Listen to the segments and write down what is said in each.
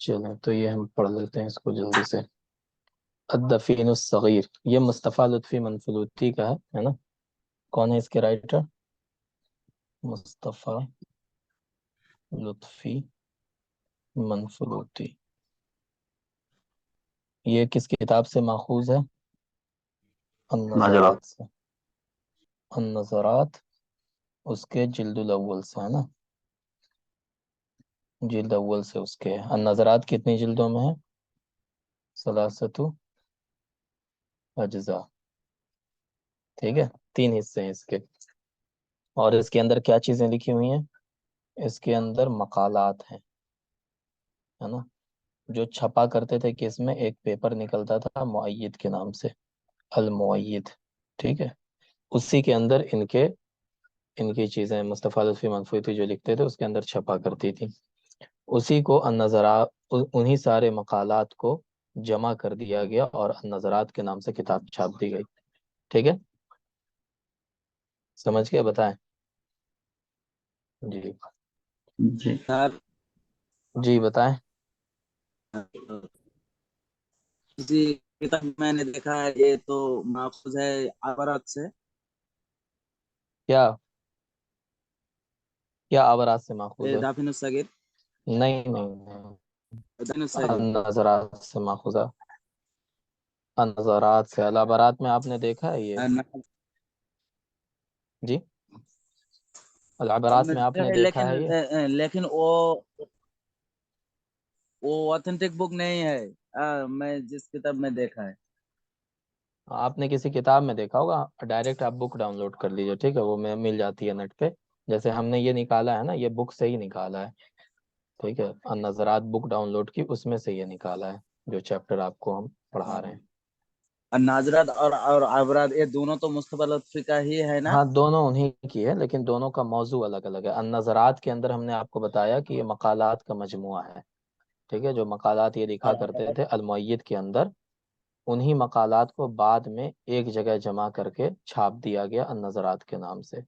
چلیں تو یہ ہم پڑھ لیتے ہیں اس کو جلدی سے. الدفین الصغیر، یہ مصطفیٰ لطفی منفلوطی کا ہے نا؟ کون ہے اس کے رائٹر؟ مصطفیٰ لطفی منفلوطی. یہ کس کتاب سے ماخوذ ہے؟ النظرات سے. النظرات اس کے جلد الاول سے ہے نا؟ جلد اول سے اس کے. النظرات کتنی جلدوں میں ہے؟ ثلاثۃ اجزاء. ٹھیک ہے، 3 حصے ہیں اس کے. اور اس کے اندر کیا چیزیں لکھی ہوئی ہیں؟ اس کے اندر مقالات ہیں، ہے نا؟ جو چھپا کرتے تھے کہ اس میں ایک پیپر نکلتا تھا مؤید کے نام سے، المؤید. ٹھیک ہے، اسی کے اندر ان کی چیزیں مصطفیٰ لطفی منفلوطی جو لکھتے تھے اس کے اندر چھپا کرتی تھی. اسی کو النظرات، انہی سارے مقالات کو جمع کر دیا گیا اور النظرات کے نام سے کتاب چھاپ دی گئی. ٹھیک ہے، سمجھ کے بتائیں. جی جی جی بتائیں. جی کتاب میں نے دیکھا ہے، یہ تو ماخوذ ہے عبارات سے. کیا آورات سے ماخوذ ہے؟ دافن الصغیر. نہیں نہیں نہیں، دافن الصغیر. النظرات سے ماخوذ ہے. النظرات سے. العبارات میں آپ نے دیکھا ہے یہ؟ جی، العبارات میں آپ نے دیکھا لیکن ہے یہ؟ لیکن وہ اوتھینٹک بک نہیں ہے. میں جس کتاب میں دیکھا ہے. آپ نے کسی کتاب میں دیکھا ہوگا. ڈائریکٹ آپ بک ڈاؤن لوڈ کر لیجیے، ٹھیک ہے؟ وہ مل جاتی ہے نیٹ پہ. جیسے ہم نے یہ نکالا ہے نا، یہ بک سے ہی نکالا ہے. ٹھیک ہے، النظرات بک ڈاؤن لوڈ کی، اس میں سے یہ نکالا ہے جو چیپٹر آپ کو ہم پڑھا رہے ہیں. الناظرات اور عبرات یہ دونوں تو مصطفیٰ لطفی کا ہی ہے نا؟ ہاں دونوں انہی کی ہے، لیکن دونوں کا موضوع الگ الگ ہے. النظرات کے اندر ہم نے آپ کو بتایا کہ یہ مقالات کا مجموعہ ہے. ٹھیک ہے، جو مقالات یہ لکھا کرتے تھے المؤید کے اندر، انہی مقالات کو بعد میں ایک جگہ جمع کر کے چھاپ دیا گیا النظرات کے نام سے.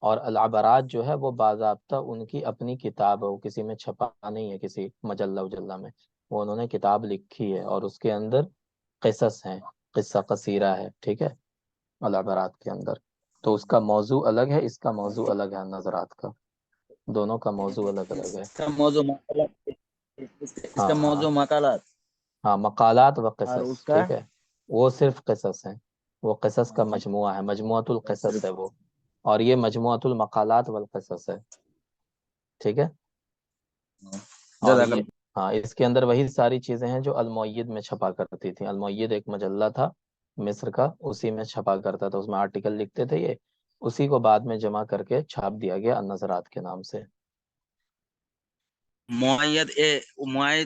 اور العبرات جو ہے وہ باضابطہ ان کی اپنی کتاب ہے، وہ کسی میں چھپا نہیں ہے، کسی مجلہ اجلہ میں. وہ انہوں نے کتاب لکھی ہے اور اس کے اندر قصص ہیں، قصہ قصیرہ ہے. ٹھیک ہے، العبرات کے اندر. تو اس کا موضوع الگ ہے، اس کا موضوع الگ ہے. النظرات کا، دونوں کا موضوع الگ الگ ہے. اس کا موضوع مقالات. اس ہاں کا ہاں موضوع مقالات. ہاں، مقالات و اور قصص. اس کا ٹھیک ہے، وہ صرف قصص ہیں. وہ قصص کا مجموعہ ہے، مجموعۃ القصص ہے وہ. اور یہ مجموعۃ المقالات والقصص ہے. ٹھیک ہے. اور جزاک یہ، اللہ. ہاں، اس کے اندر وہی ساری چیزیں ہیں جو المؤید میں چھپا کرتی تھی. المؤید ایک مجلہ تھا مصر کا، اسی میں چھپا کرتا تھا. اس میں آرٹیکل لکھتے تھے یہ، اسی کو بعد میں جمع کر کے چھاپ دیا گیا النظرات کے نام سے. معید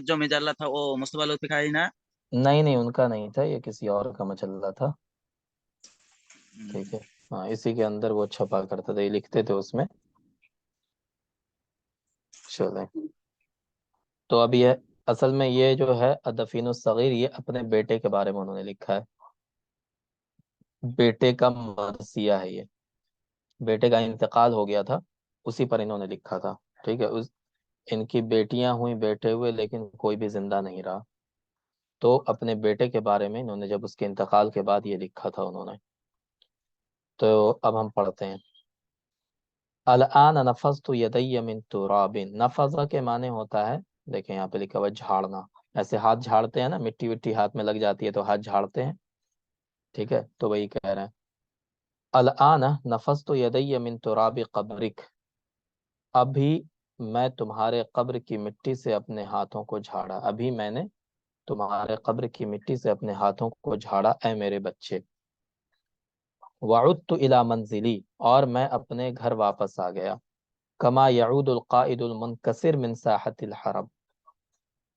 جو مجلہ تھا وہ مصطفیٰ لطفی کا ہی نا؟ نہیں نہیں، ان کا نہیں تھا، یہ کسی اور کا مجلہ تھا. ٹھیک ہے، ہاں، اسی کے اندر وہ چھپا کرتا تھا، یہ لکھتے تھے اس میں. چلیں، تو اب یہ اصل میں یہ جو ہے الدفین الصغیر، یہ اپنے بیٹے کے بارے میں انہوں نے لکھا ہے. بیٹے کا مرثیہ ہے یہ. بیٹے کا انتقال ہو گیا تھا، اسی پر انہوں نے لکھا تھا. ٹھیک ہے، ان کی بیٹیاں ہوئیں بیٹے ہوئے، لیکن کوئی بھی زندہ نہیں رہا. تو اپنے بیٹے کے بارے میں انہوں نے جب اس کے انتقال کے بعد یہ لکھا تھا انہوں نے. تو اب ہم پڑھتے ہیں. الان نفضت یدی من تراب. نفض کے معنی ہوتا ہے، دیکھیں یہاں پہ لکھا ہوا جھاڑنا. ایسے ہاتھ جھاڑتے ہیں نا، مٹی وٹی ہاتھ میں لگ جاتی ہے تو ہاتھ جھاڑتے ہیں. ٹھیک ہے، تو وہی کہہ رہے ہیں. الان نفضت یدی من تراب قبرک. ابھی میں تمہارے قبر کی مٹی سے اپنے ہاتھوں کو جھاڑا. ابھی میں نے تمہارے قبر کی مٹی سے اپنے ہاتھوں کو جھاڑا اے میرے بچے. وعدت الى منزلی. اور میں اپنے گھر واپس آ گیا. کما یعود القائد المنکسر من ساحت الحرب.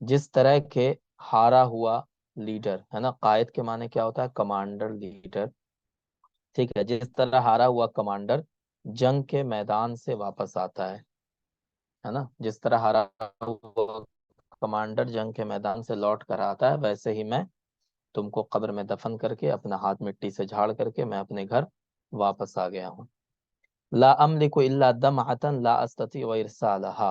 جس طرح کے ہارا ہوا لیڈر ہے نا، قائد کے معنی کیا ہوتا ہے؟ Commander, leader. ٹھیک ہے، جس طرح ہارا ہوا کمانڈر جنگ کے میدان سے واپس آتا ہے نا، جس طرح ہارا ہوا کمانڈر جنگ کے میدان سے لوٹ کر آتا ہے، ویسے ہی میں تم کو قبر میں دفن کر کے اپنا ہاتھ مٹی سے جھاڑ کر کے میں اپنے گھر واپس آ گیا ہوں. لا املک الا دمعة لا استطيع ارسالها.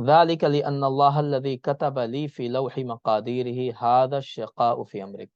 ذلك لأن الله الذي كتب لي في لوح مقاديره هذا الشقاء في أمرك।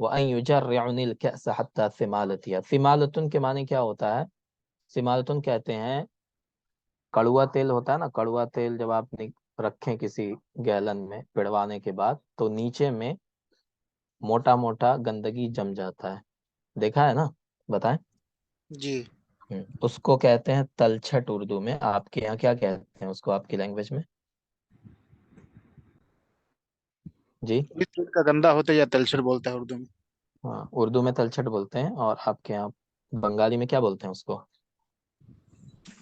وَأَن يُجَرِّعُنِ الْكَأْسَ حَتَّى ثِمَالَتِهَا، ثِمالتن کے معنی کیا ہوتا ہے؟ ثمالتن کہتے ہیں کڑوا تیل ہوتا ہے نا، کڑوا تیل جب آپ رکھیں کسی گیلن میں پڑوانے کے بعد تو نیچے میں موٹا موٹا گندگی جم جاتا ہے، دیکھا ہے نا؟ بتائیں۔ جی اس کو کہتے ہیں تلچھٹ اردو میں، آپ کے یہاں کیا کہتے ہیں اس کو آپ کی لینگویج میں؟ جی اس چیز کا گندا ہوتا ہے یا تلچھٹ بولتا ہے اردو میں؟ ہاں، اردو میں تلچھٹ بولتے ہیں، اور آپ کے یہاں بنگالی میں کیا بولتے ہیں اس کو؟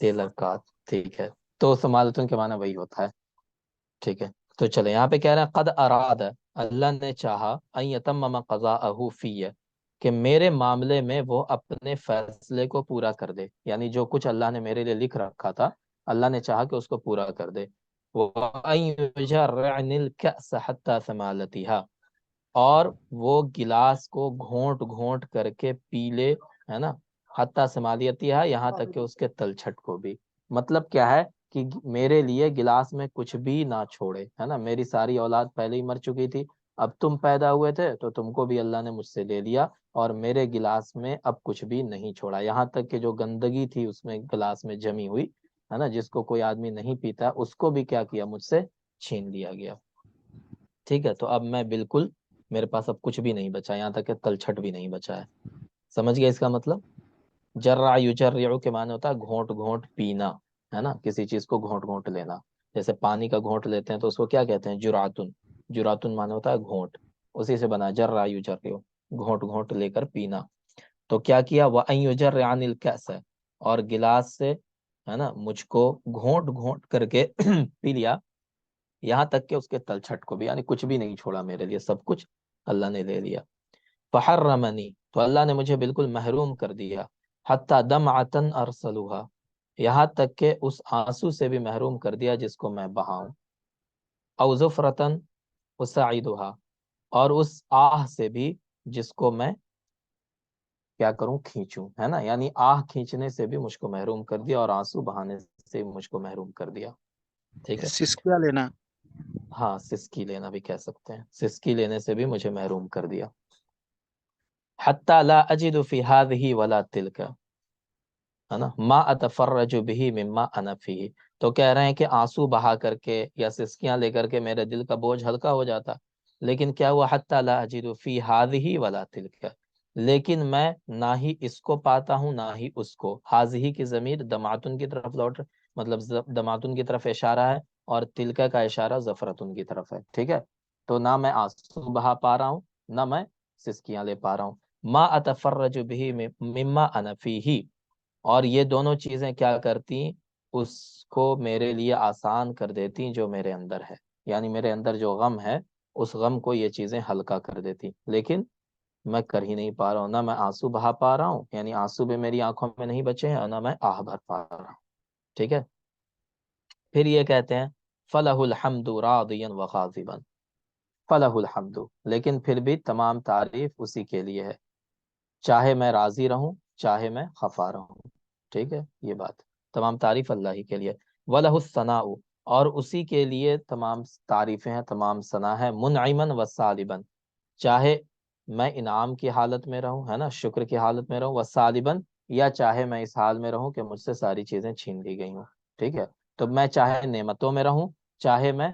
تیلر کا، ٹھیک ہے۔ تو سمالتن کے معنی وہی ہوتا ہے، ٹھیک ہے۔ تو چلے یہاں پہ کہہ رہے ہیں قد اراد، اللہ نے چاہا ان یتمم قضاءہ فی، کہ میرے معاملے میں وہ اپنے فیصلے کو پورا کر دے، یعنی جو کچھ اللہ نے میرے لیے لکھ رکھا تھا اللہ نے چاہا کہ اس کو پورا کر دے۔ وَأَن يُجَرِّعْنِ الْكَأْسَ حَتَّى ثَمَالَتِهَا، اور وہ گلاس کو گھونٹ گھونٹ کر کے پی لے، ہے نا، حتیٰ سمالیتیہا، یہاں تک کہ اس کے تلچھٹ کو بھی۔ مطلب کیا ہے کہ میرے لیے گلاس میں کچھ بھی نہ چھوڑے، ہے نا، میری ساری اولاد پہلے ہی مر چکی تھی، اب تم پیدا ہوئے تھے تو تم کو بھی اللہ نے مجھ سے لے لیا، اور میرے گلاس میں اب کچھ بھی نہیں چھوڑا، یہاں تک کہ جو گندگی تھی اس میں گلاس میں جمی ہوئی، ہے نا، جس کو کوئی آدمی نہیں پیتا اس کو بھی کیا کیا، مجھ سے چھین لیا گیا۔ ٹھیک ہے، تو اب میں بالکل، میرے پاس اب کچھ بھی نہیں بچا، یہاں تک کہ تلچھٹ بھی نہیں بچا ہے۔ سمجھ گئے اس کا مطلب؟ جرع یجرع کے معنی ہوتا ہے گھونٹ گھونٹ پینا، ہے نا، کسی چیز کو گھونٹ گھونٹ لینا، جیسے پانی کا گھونٹ لیتے ہیں تو اس کو کیا کہتے ہیں؟ جرعتن، جرعتن معنی ہوتا ہے گھونٹ، اسی سے بنا جرع یجرع، گھونٹ گھونٹ لے کر پینا۔ تو کیا کیا؟ وَأَن يُجَرِّعَنِ الْكَأْسَ، اور گلاس سے، ہے نا، مجھ کو گھونٹ گھونٹ کر کے پی لیا، یہاں تک کہ اس کے تلچھٹ کو بھی، یعنی کچھ بھی نہیں چھوڑا میرے لیے، سب کچھ اللہ نے لے لیا۔ فحرمنی، تو اللہ نے مجھے بالکل محروم کر دیا، حتی دمعتن ارسلوها، یہاں تک کہ اس آنسو سے بھی محروم کر دیا جس کو میں بہاؤں، او زفرتن اسعیدها، اور اس آہ سے بھی جس کو میں کیا کروں؟ کھینچوں، ہے نا، یعنی آہ کھینچنے سے بھی مجھ کو محروم کر دیا، اور آنسو بہانے سے مجھ کو محروم کر دیا۔ ٹھیک ہے، سسکیا لینا؟ ہاں، سسکی لینا بھی کہہ سکتے ہیں، سسکی لینے سے بھی مجھے محروم کر دیا۔ حتی لا اجد فی هذه ولا تلک، ہے نا، ما اتفرج به مما انا فیہ، تو کہہ رہے ہیں کہ آنسو بہا کر کے یا سسکیاں لے کر کے میرے دل کا بوجھ ہلکا ہو جاتا، لیکن کیا ہوا؟ حتی لا اجد فی هذه ولا تلک، لیکن میں نہ ہی اس کو پاتا ہوں نہ ہی اس کو۔ حاضی کی ضمیر دمعتن کی طرف لوٹ، مطلب دمعتن کی طرف اشارہ ہے، اور تلکہ کا اشارہ زفرتن کی طرف ہے، ٹھیک ہے۔ تو نہ میں آنسو بہا پا رہا ہوں نہ میں سسکیاں لے پا رہا ہوں۔ ما اتفرج به مما انا فیہ، اور یہ دونوں چیزیں کیا کرتی؟ اس کو میرے لیے آسان کر دیتی جو میرے اندر ہے، یعنی میرے اندر جو غم ہے اس غم کو یہ چیزیں ہلکا کر دیتی، لیکن میں کر ہی نہیں پا رہا ہوں، نہ میں آنسو بہا پا رہا ہوں، یعنی آنسو بھی میری آنکھوں میں نہیں بچے ہیں، اور نہ میں آہ بھر پا رہا ہوں، ٹھیک ہے۔ پھر یہ کہتے ہیں فَلَهُ الْحَمْدُ رَاضِيًا وَغَاضِبًا، فَلَهُ الْحَمْدُ، لیکن پھر بھی تمام تعریف اسی کے لیے ہے، چاہے میں راضی رہوں چاہے میں خفا رہوں، ٹھیک ہے، یہ بات تمام تعریف اللہ ہی کے لیے۔ وَلَهُ الثَّنَاءُ، اور اسی کے لیے تمام تعریفیں ہیں، تمام ثنا ہے، مُنْعِمًا وَصَالِبًا، چاہے میں انعام کی حالت میں رہوں، ہے نا، شکر کی حالت میں رہوں، وَصَالِبًا، یا چاہے میں اس حال میں رہوں کہ مجھ سے ساری چیزیں چھین لی گئی ہوں، ٹھیک ہے۔ تو میں چاہے نعمتوں میں رہوں چاہے میں،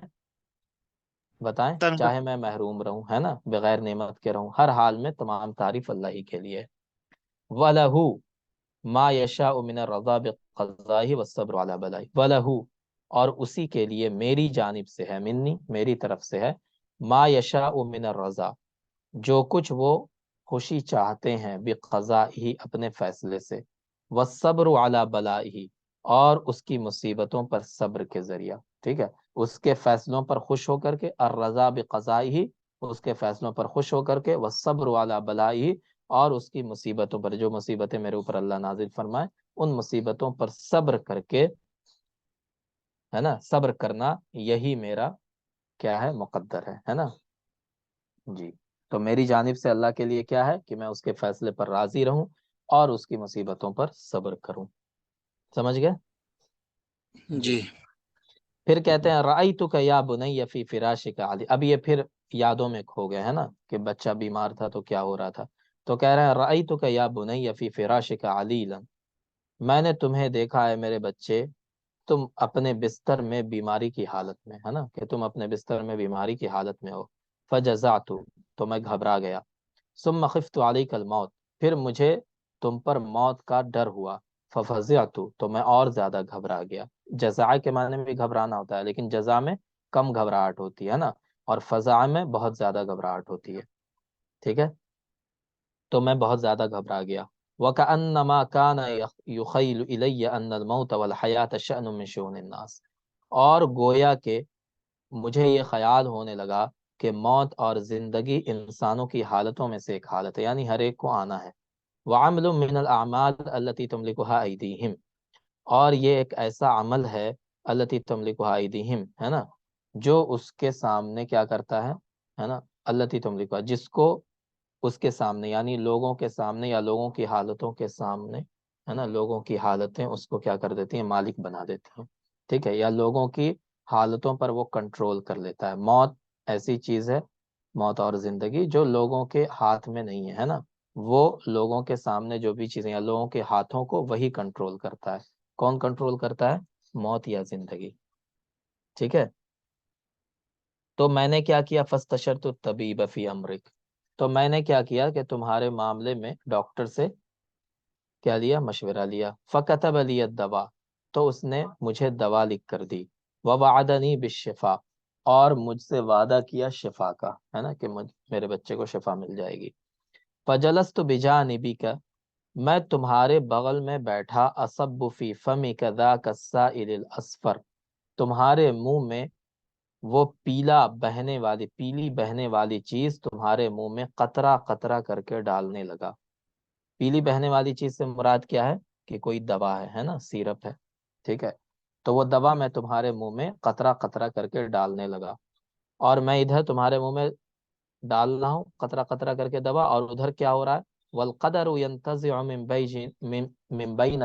بتائیں، تنگ چاہے میں محروم رہوں، ہے نا، بغیر نعمت کے رہوں، ہر حال میں تمام تعریف اللہ ہی کے لیے۔ وَلَهُ ما یشاء من الرضا بقضائه والصبر على بلائه، وَلَهُ، اور اسی کے لیے میری جانب سے ہے، منی میری طرف سے ہے، ما یشاء من الرضا، جو کچھ وہ خوشی چاہتے ہیں، بقضائه اپنے فیصلے سے، والصبر على بلائه، اور اس کی مصیبتوں پر صبر کے ذریعہ، ٹھیک ہے، اس کے فیصلوں پر خوش ہو کر کے، الرضا بقضائه، اس کے فیصلوں پر خوش ہو کر کے، والصبر على بلائه، اور اس کی مصیبتوں پر، جو مصیبتیں میرے اوپر اللہ نازل فرمائے ان مصیبتوں پر صبر کر کے، ہے نا، صبر کرنا یہی میرا کیا ہے؟ مقدر ہے نا، جی۔ تو میری جانب سے اللہ کے لیے کیا ہے کہ میں اس کے فیصلے پر راضی رہوں اور اس کی مصیبتوں پر صبر کروں، سمجھ گئے؟ جی۔ جی پھر کہتے ہیں رأیتک یا بنی فی فراشک علی، اب یہ پھر یادوں میں کھو گئے، ہے نا، کہ بچہ بیمار تھا تو کیا ہو رہا تھا. تو کہہ رہے ہیں رأیتک یا بنی فی فراشک علیلا، میں نے تمہیں دیکھا ہے میرے بچے، تم اپنے بستر میں بیماری کی حالت میں، ہے نا، کہ تم اپنے بستر میں بیماری کی حالت میں ہو. فجزعت، تو میں گھبرا گیا. ثم خفت علیک الموت، پھر مجھے تم پر موت کا ڈر ہوا. ففزعت، تو میں اور زیادہ گھبرا گیا. جزع کے معنی میں بھی گھبرانا ہوتا ہے، لیکن جزع میں کم گھبراہٹ ہوتی ہے نا، اور فزع میں بہت زیادہ گھبراہٹ ہوتی ہے. ٹھیک ہے، تو میں بہت زیادہ گھبرا گیا. وَكَأَنَّمَا كَانَ يُخَيْلُ إِلَيَّ أَنَّ الْمَوْتَ وَالْحَيَاةَ شَأْنٌ مِّن شُؤُونِ النَّاسِ، اور گویا کہ مجھے یہ خیال ہونے لگا کہ موت اور زندگی انسانوں کی حالتوں میں سے ایک حالت ہے، یعنی ہر ایک کو آنا ہے. وَعَمْلٌ مِّنَ الْأَعْمَالِ الَّتِي تُمْلِكُهَا أَيْدِيهِمْ، اور یہ ایک ایسا عمل ہے الَّتِي تُمْلِكُهَا أَيْدِيهِمْ، ہے نا، جو اس کے سامنے کیا کرتا ہے نا، الَّتِي تُمْلِكُهَا، جس کو اس کے سامنے، یعنی لوگوں کے سامنے یا لوگوں کی حالتوں کے سامنے، ہے نا، لوگوں کی حالتیں اس کو کیا کر دیتی ہیں، مالک بنا دیتی ہیں. ٹھیک ہے، یا لوگوں کی حالتوں پر وہ کنٹرول کر لیتا ہے. موت ایسی چیز ہے، موت اور زندگی، جو لوگوں کے ہاتھ میں نہیں ہے نا، وہ لوگوں کے سامنے جو بھی چیزیں یا لوگوں کے ہاتھوں کو وہی کنٹرول کرتا ہے. کون کنٹرول کرتا ہے؟ موت یا زندگی. ٹھیک ہے، تو میں نے کیا کیا، فاستشرت الطبیب فی امرک، تو میں نے کیا کیا کہ تمہارے معاملے میں ڈاکٹر سے کیا لیا، مشورہ لیا. فکتب لی الدوا، تو اس نے مجھے دوا لکھ کر دی. ووعدنی بالشفاء، اور مجھ سے وعدہ کیا شفا کا، ہے نا، کہ میرے بچے کو شفا مل جائے گی. فجلست بجانبک، میں تمہارے بغل میں بیٹھا. اصب فی فمک ذاک السائل الاصفر، تمہارے منہ میں وہ پیلی بہنے والی چیز تمہارے منہ میں قطرہ قطرہ کر کے ڈالنے لگا. پیلی بہنے والی چیز سے مراد کیا ہے، کہ کوئی دوا ہے نا، سیرپ ہے. ٹھیک ہے، تو وہ دوا میں تمہارے منہ میں قطرہ قطرہ کر کے ڈالنے لگا، اور میں ادھر تمہارے منہ میں ڈال رہا ہوں قطرہ قطرہ کر کے دوا، اور ادھر کیا ہو رہا ہے، والقدر ينتزع من بین من بین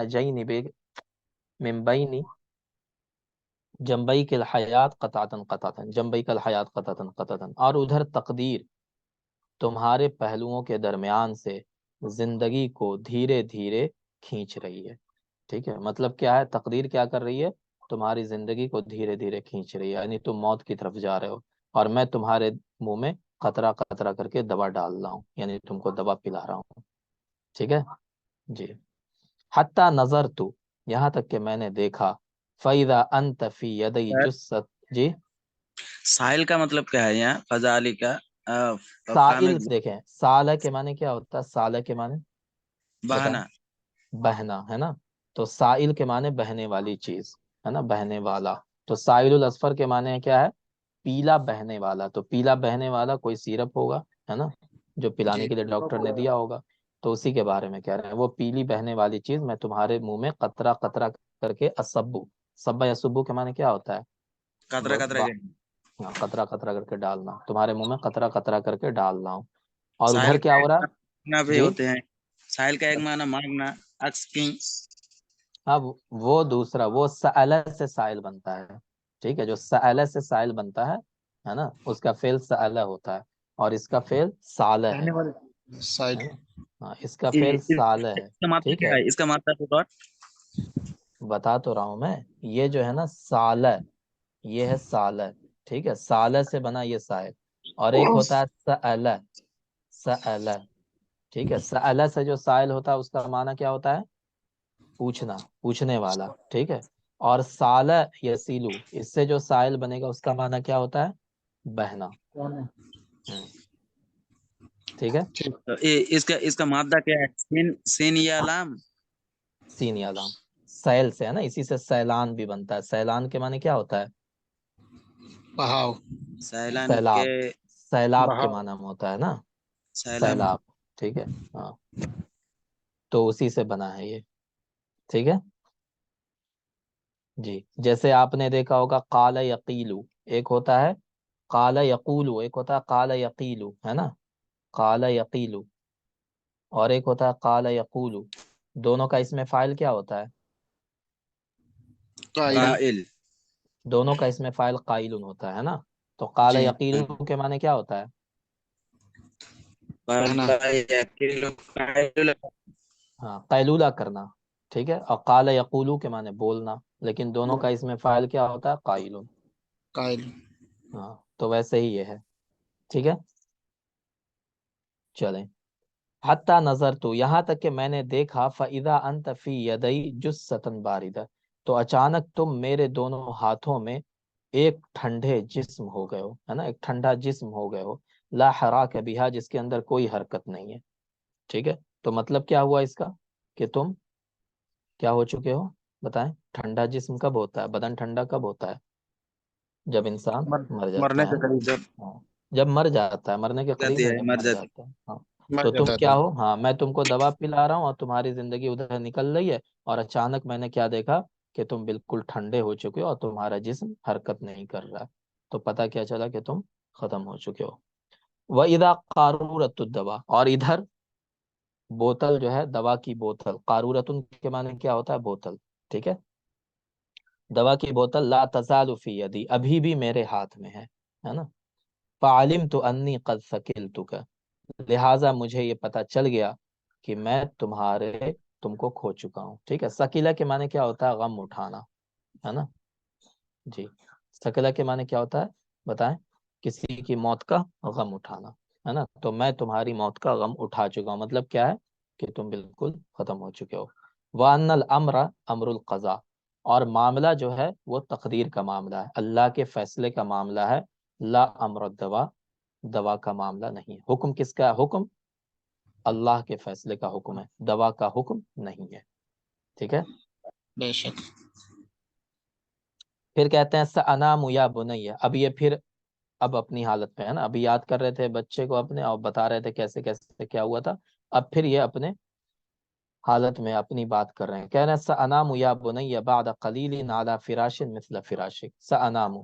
جنبیک الحیات قطعتا قطعتا، جنبیک الحیات قطعتا قطعتا، اور ادھر تقدیر تمہارے پہلوؤں کے درمیان سے زندگی کو دھیرے دھیرے کھینچ رہی ہے. ٹھیک ہے، مطلب کیا ہے، تقدیر کیا کر رہی ہے، تمہاری زندگی کو دھیرے دھیرے کھینچ رہی ہے، یعنی تم موت کی طرف جا رہے ہو، اور میں تمہارے منہ میں قطرہ قطرہ کر کے دوا ڈال رہا ہوں، یعنی تم کو دوا پلا رہا ہوں. ٹھیک ہے جی. حتی نظر تو، یہاں تک کہ میں نے دیکھا. فَإِذَا أَنْتَ فِي يَدَيْ جُسَّتْ، جی. ساحل کا مطلب کیا ہے یہاں، فضالی کا سائل، خامد دیکھیں سالہ کے معنی کیا ہوتا ہے، سالہ کے معنی بتائیں، بہانا. بہنا، ہے نا. تو سائل کے معنی بہنے والی چیز، ہے نا، بہنے والا. تو سائل الاصفر کے معنی کیا ہے، پیلا بہنے والا. تو پیلا بہنے والا کوئی سیرپ ہوگا، ہے نا، جو پلانے جی کے لیے ڈاکٹر نے دیا ہوگا. تو اسی کے بارے میں کہہ رہے ہیں، وہ پیلی بہنے والی چیز میں تمہارے منہ میں قطرہ قطرہ کر کے اسبو، سبا یا سبو کے معنی کیا ہوتا ہے، قطرہ قطرہ کے. ہاں، قطرہ قطرہ کر کے ڈالنا، تمہارے منہ میں قطرہ قطرہ کر کے ڈال رہا ہوں. اور ساحل ادھر کا کیا ہو ایک رہا معنی ہے، بھی جی. ہوتے ہیں. ساحل کا ایک معنی مانگنا، asking. اب وہ دوسرا، وہ سألہ سے سائل بنتا ہے. ٹھیک ہے، جو سألہ سے سائل بنتا ہے نا، اس کا فعل سألہ ہوتا ہے، اور اس کا فعل سالہ ہے کہنے والے سائل. ہے نا. ہاں، اس کا فعل سالہ اس ہے. کا مطلب ٹھیک کیا ہے، ہے، اس کا مطلب ہے بتا تو رہا ہوں میں. یہ جو ہے نا سالہ، یہ ہے سالہ. ٹھیک ہے، سالہ سے بنا یہ سائل. اور ایک ہوتا ہے سألہ، سألہ. ٹھیک ہے، سألہ سے جو سائل ہوتا ہے اس کا معنی کیا ہوتا ہے، پوچھنا، پوچھنے والا. ٹھیک ہے، اور سالہ یسیلو، اس سے جو سائل بنے گا اس کا معنی کیا ہوتا ہے، بہنا. ہم، ٹھیک ہے. تو اس کا مادہ کیا ہے، سین یا لام. سین یا لام، سیل سے ہے نا، اسی سے سیلان بھی بنتا ہے. سیلان کے معنی کیا ہوتا ہے، بہاؤ. سیلان کے سیلاب. سیلاب کے بہاؤ. معنی میں ہوتا ہے نا، سیلاب. سیلاب. ٹھیک ہے، ہاں، تو اسی سے بنا ہے یہ. ٹھیک ہے جی. جیسے آپ نے دیکھا ہوگا قال یقیلو، ایک ہوتا ہے قال یقولو، ایک ہوتا ہے قال یقیلو، ہے نا، قال یقیلو، اور ایک ہوتا ہے قال یقولو. دونوں کا اس میں فاعل کیا ہوتا ہے، قائل. قائل. دونوں کا اس میں فاعل قائل ہوتا ہے نا. تو قال جی یقیلو کے معنی کیا ہوتا ہے؟ کہنا ہاں قیلولہ کرنا، ٹھیک ہے، اور قال یقولو کے معنی بولنا، لیکن دونوں کا اس میں فاعل کیا ہوتا ہے؟ قائلون۔ قائل ہاں تو ویسے ہی یہ ہے، ٹھیک ہے، چلیں۔ حتی نظر تو، یہاں تک کہ میں نے دیکھا، فَإِذَا أَنْتَ فِي يَدَيْ جُسَّةً بَارِدَةً، تو اچانک تم میرے دونوں ہاتھوں میں ایک ٹھنڈے جسم ہو گئے ہو، ہے نا، ایک ٹھنڈا جسم ہو گئے ہو، لا حراک بہا، جس کے اندر کوئی حرکت نہیں ہے، ٹھیک ہے۔ تو مطلب کیا ہوا اس کا کہ تم کیا ہو چکے ہو؟ بتائیں، ٹھنڈا جسم کب ہوتا ہے؟ بدن ٹھنڈا کب ہوتا ہے؟ جب انسان مر مرنے جاتا ہے کے نا، قریب جب ہاں، جب مر جاتا ہے، مرنے کے قریب جاتی نہیں، ہے جب مر مر جاتی جاتا ہے، ہاں۔ مر تو تم جاتا کیا تھا۔ ہو؟ ہاں، میں تم کو دوا پلا رہا ہوں اور تمہاری زندگی ادھر نکل رہی ہے، اور اچانک میں نے کیا دیکھا کہ تم بالکل ٹھنڈے ہو چکے ہو اور تمہارا جسم حرکت نہیں کر رہا ہے، تو پتہ کیا چلا کہ تم ختم ہو چکے ہو۔ وَإِذَا قَارُورَتُ الدَّوَا، اور ادھر بوتل جو ہے، دوا کی بوتل، قارورتن کے معنی کیا ہوتا ہے؟ بوتل، ٹھیک ہے، دوا کی بوتل، لا تزال فی یدی، ابھی بھی میرے ہاتھ میں ہے نا، فعلمت انی قد ثقلتک، لہٰذا مجھے یہ پتا چل گیا کہ میں تم کو کھو چکا ہوں، ٹھیک ہے۔ ثقیلہ کے معنی کیا ہوتا ہے؟ غم اٹھانا، ہے نا، جی، ثقیلہ کے معنی کیا ہوتا ہے بتائیں؟ کسی کی موت کا غم اٹھانا، ہے نا، تو میں تمہاری موت کا غم اٹھا چکا ہوں، مطلب کیا ہے کہ تم بالکل ختم ہو چکے ہو۔ وَأَنَّ الْأَمْرَ أَمْرُ الْقَضَاء، اور معاملہ جو ہے وہ تقدیر کا معاملہ ہے، اللہ کے فیصلے کا معاملہ ہے، لا امر الدوا، دوا کا معاملہ نہیں ہے۔ حکم کس کا ہے؟ حکم اللہ کے فیصلے کا حکم ہے، دوا کا حکم نہیں ہے، ٹھیک ہے۔ بے شک پھر کہتے ہیں سَأَنَامُ یا بُنَیَّ، اب یہ پھر اب اپنی حالت میں ہے نا، ابھی یاد کر رہے تھے بچے کو اپنے اور بتا رہے تھے کیسے کیسے کیا ہوا تھا، اب پھر یہ اپنے حالت میں اپنی بات کر رہے ہیں، کہہ رہے ہیں سَأَنَامُ یا بُنَیَّ بَعْدَ قَلِيلٍ عَلَى فِرَاشٍ مِثْلَ فِرَاشِكَ، سَأَنَامُ،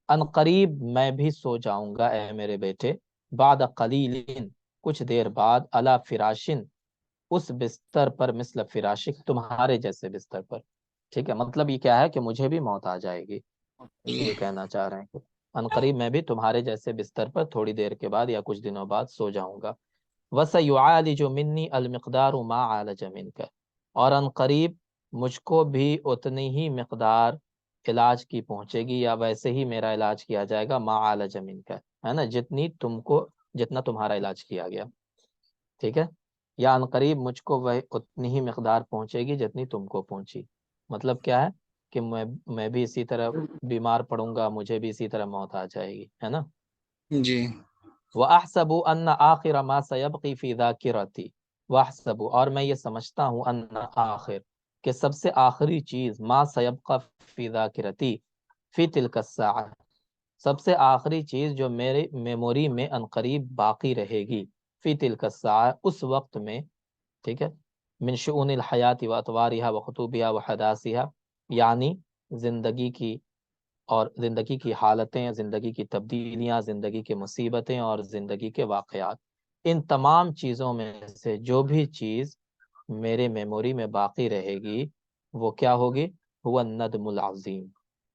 ان قریب میں بھی سو جاؤں گا اے میرے بیٹے، بعد قلیل، کچھ دیر بعد، علی فراشن، اس بستر پر، مثل فراشک، تمہارے جیسے بستر پر، ٹھیک ہے، مطلب یہ کیا ہے کہ مجھے بھی موت آ جائے گی، یہ کہنا چاہ رہے ہیں کہ ان قریب میں بھی تمہارے جیسے بستر پر تھوڑی دیر کے بعد یا کچھ دنوں بعد سو جاؤں گا۔ وَسَيُعَالِجُ مِنِّي الْمِقْدَارُ مَا عَالَجَ مِنْكَ، اور ان قریب مجھ کو بھی اتنی ہی مقدار علاج کی پہنچے گی، یا ویسے ہی میرا علاج کیا جائے گا، ما عالج منک، ہے نا، جتنا تمہارا علاج کیا گیا، ٹھیک ہے، یا ان قریب مجھ کو وہ اتنی ہی مقدار پہنچے گی جتنی تم کو پہنچی، مطلب کیا ہے کہ میں بھی اسی طرح بیمار پڑوں گا، مجھے بھی اسی طرح موت آ جائے گی، ہے نا۔ جی وَأَحْسَبُ أَنَّ آخِرَ مَا سَيَبْقِي فِي ذَاكِرَتِي، وَأَحْسَبُ، اور میں یہ سمجھتا ہوں، أَنَّ آخر، کہ سب سے آخری چیز، ما سيبقى فی ذاکرتی فی تلک الساعہ، سب سے آخری چیز جو میرے میموری میں انقریب باقی رہے گی، فی تلک الساعہ، اس وقت میں، ٹھیک ہے، من شؤون الحیات و اطوارها و خطوبها و حداثها، یعنی زندگی کی اور زندگی کی حالتیں، زندگی کی تبدیلیاں، زندگی کی مصیبتیں اور زندگی کے واقعات، ان تمام چیزوں میں سے جو بھی چیز میرے میموری میں باقی رہے گی وہ کیا ہوگی؟ وہ الندم العظیم،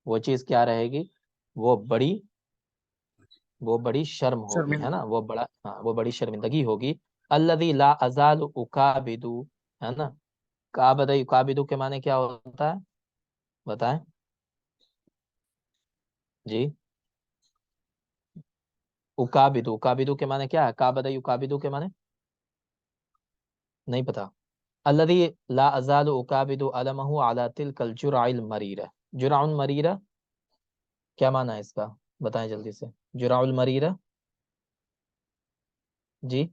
وہ چیز کیا رہے گی؟ وہ بڑی شرم ہوگی، ہے شرمندہ نا، وہ بڑی شرمندگی ہوگی، الذی لا ازال اکابدو، ہے نا، کابد یکابدو کے معنی کیا ہوتا ہے بتائیں جی؟ اکابدو کے معنی کیا ہے؟ کابد یکابدو کے معنی نہیں پتا؟ الذی لا ازال اکابد علمہ علی تلک الجرع المریرہ، جرع المریرہ کیا معنی ہے اس کا؟ بتائیں جلدی سے، جرع المریرہ، جی،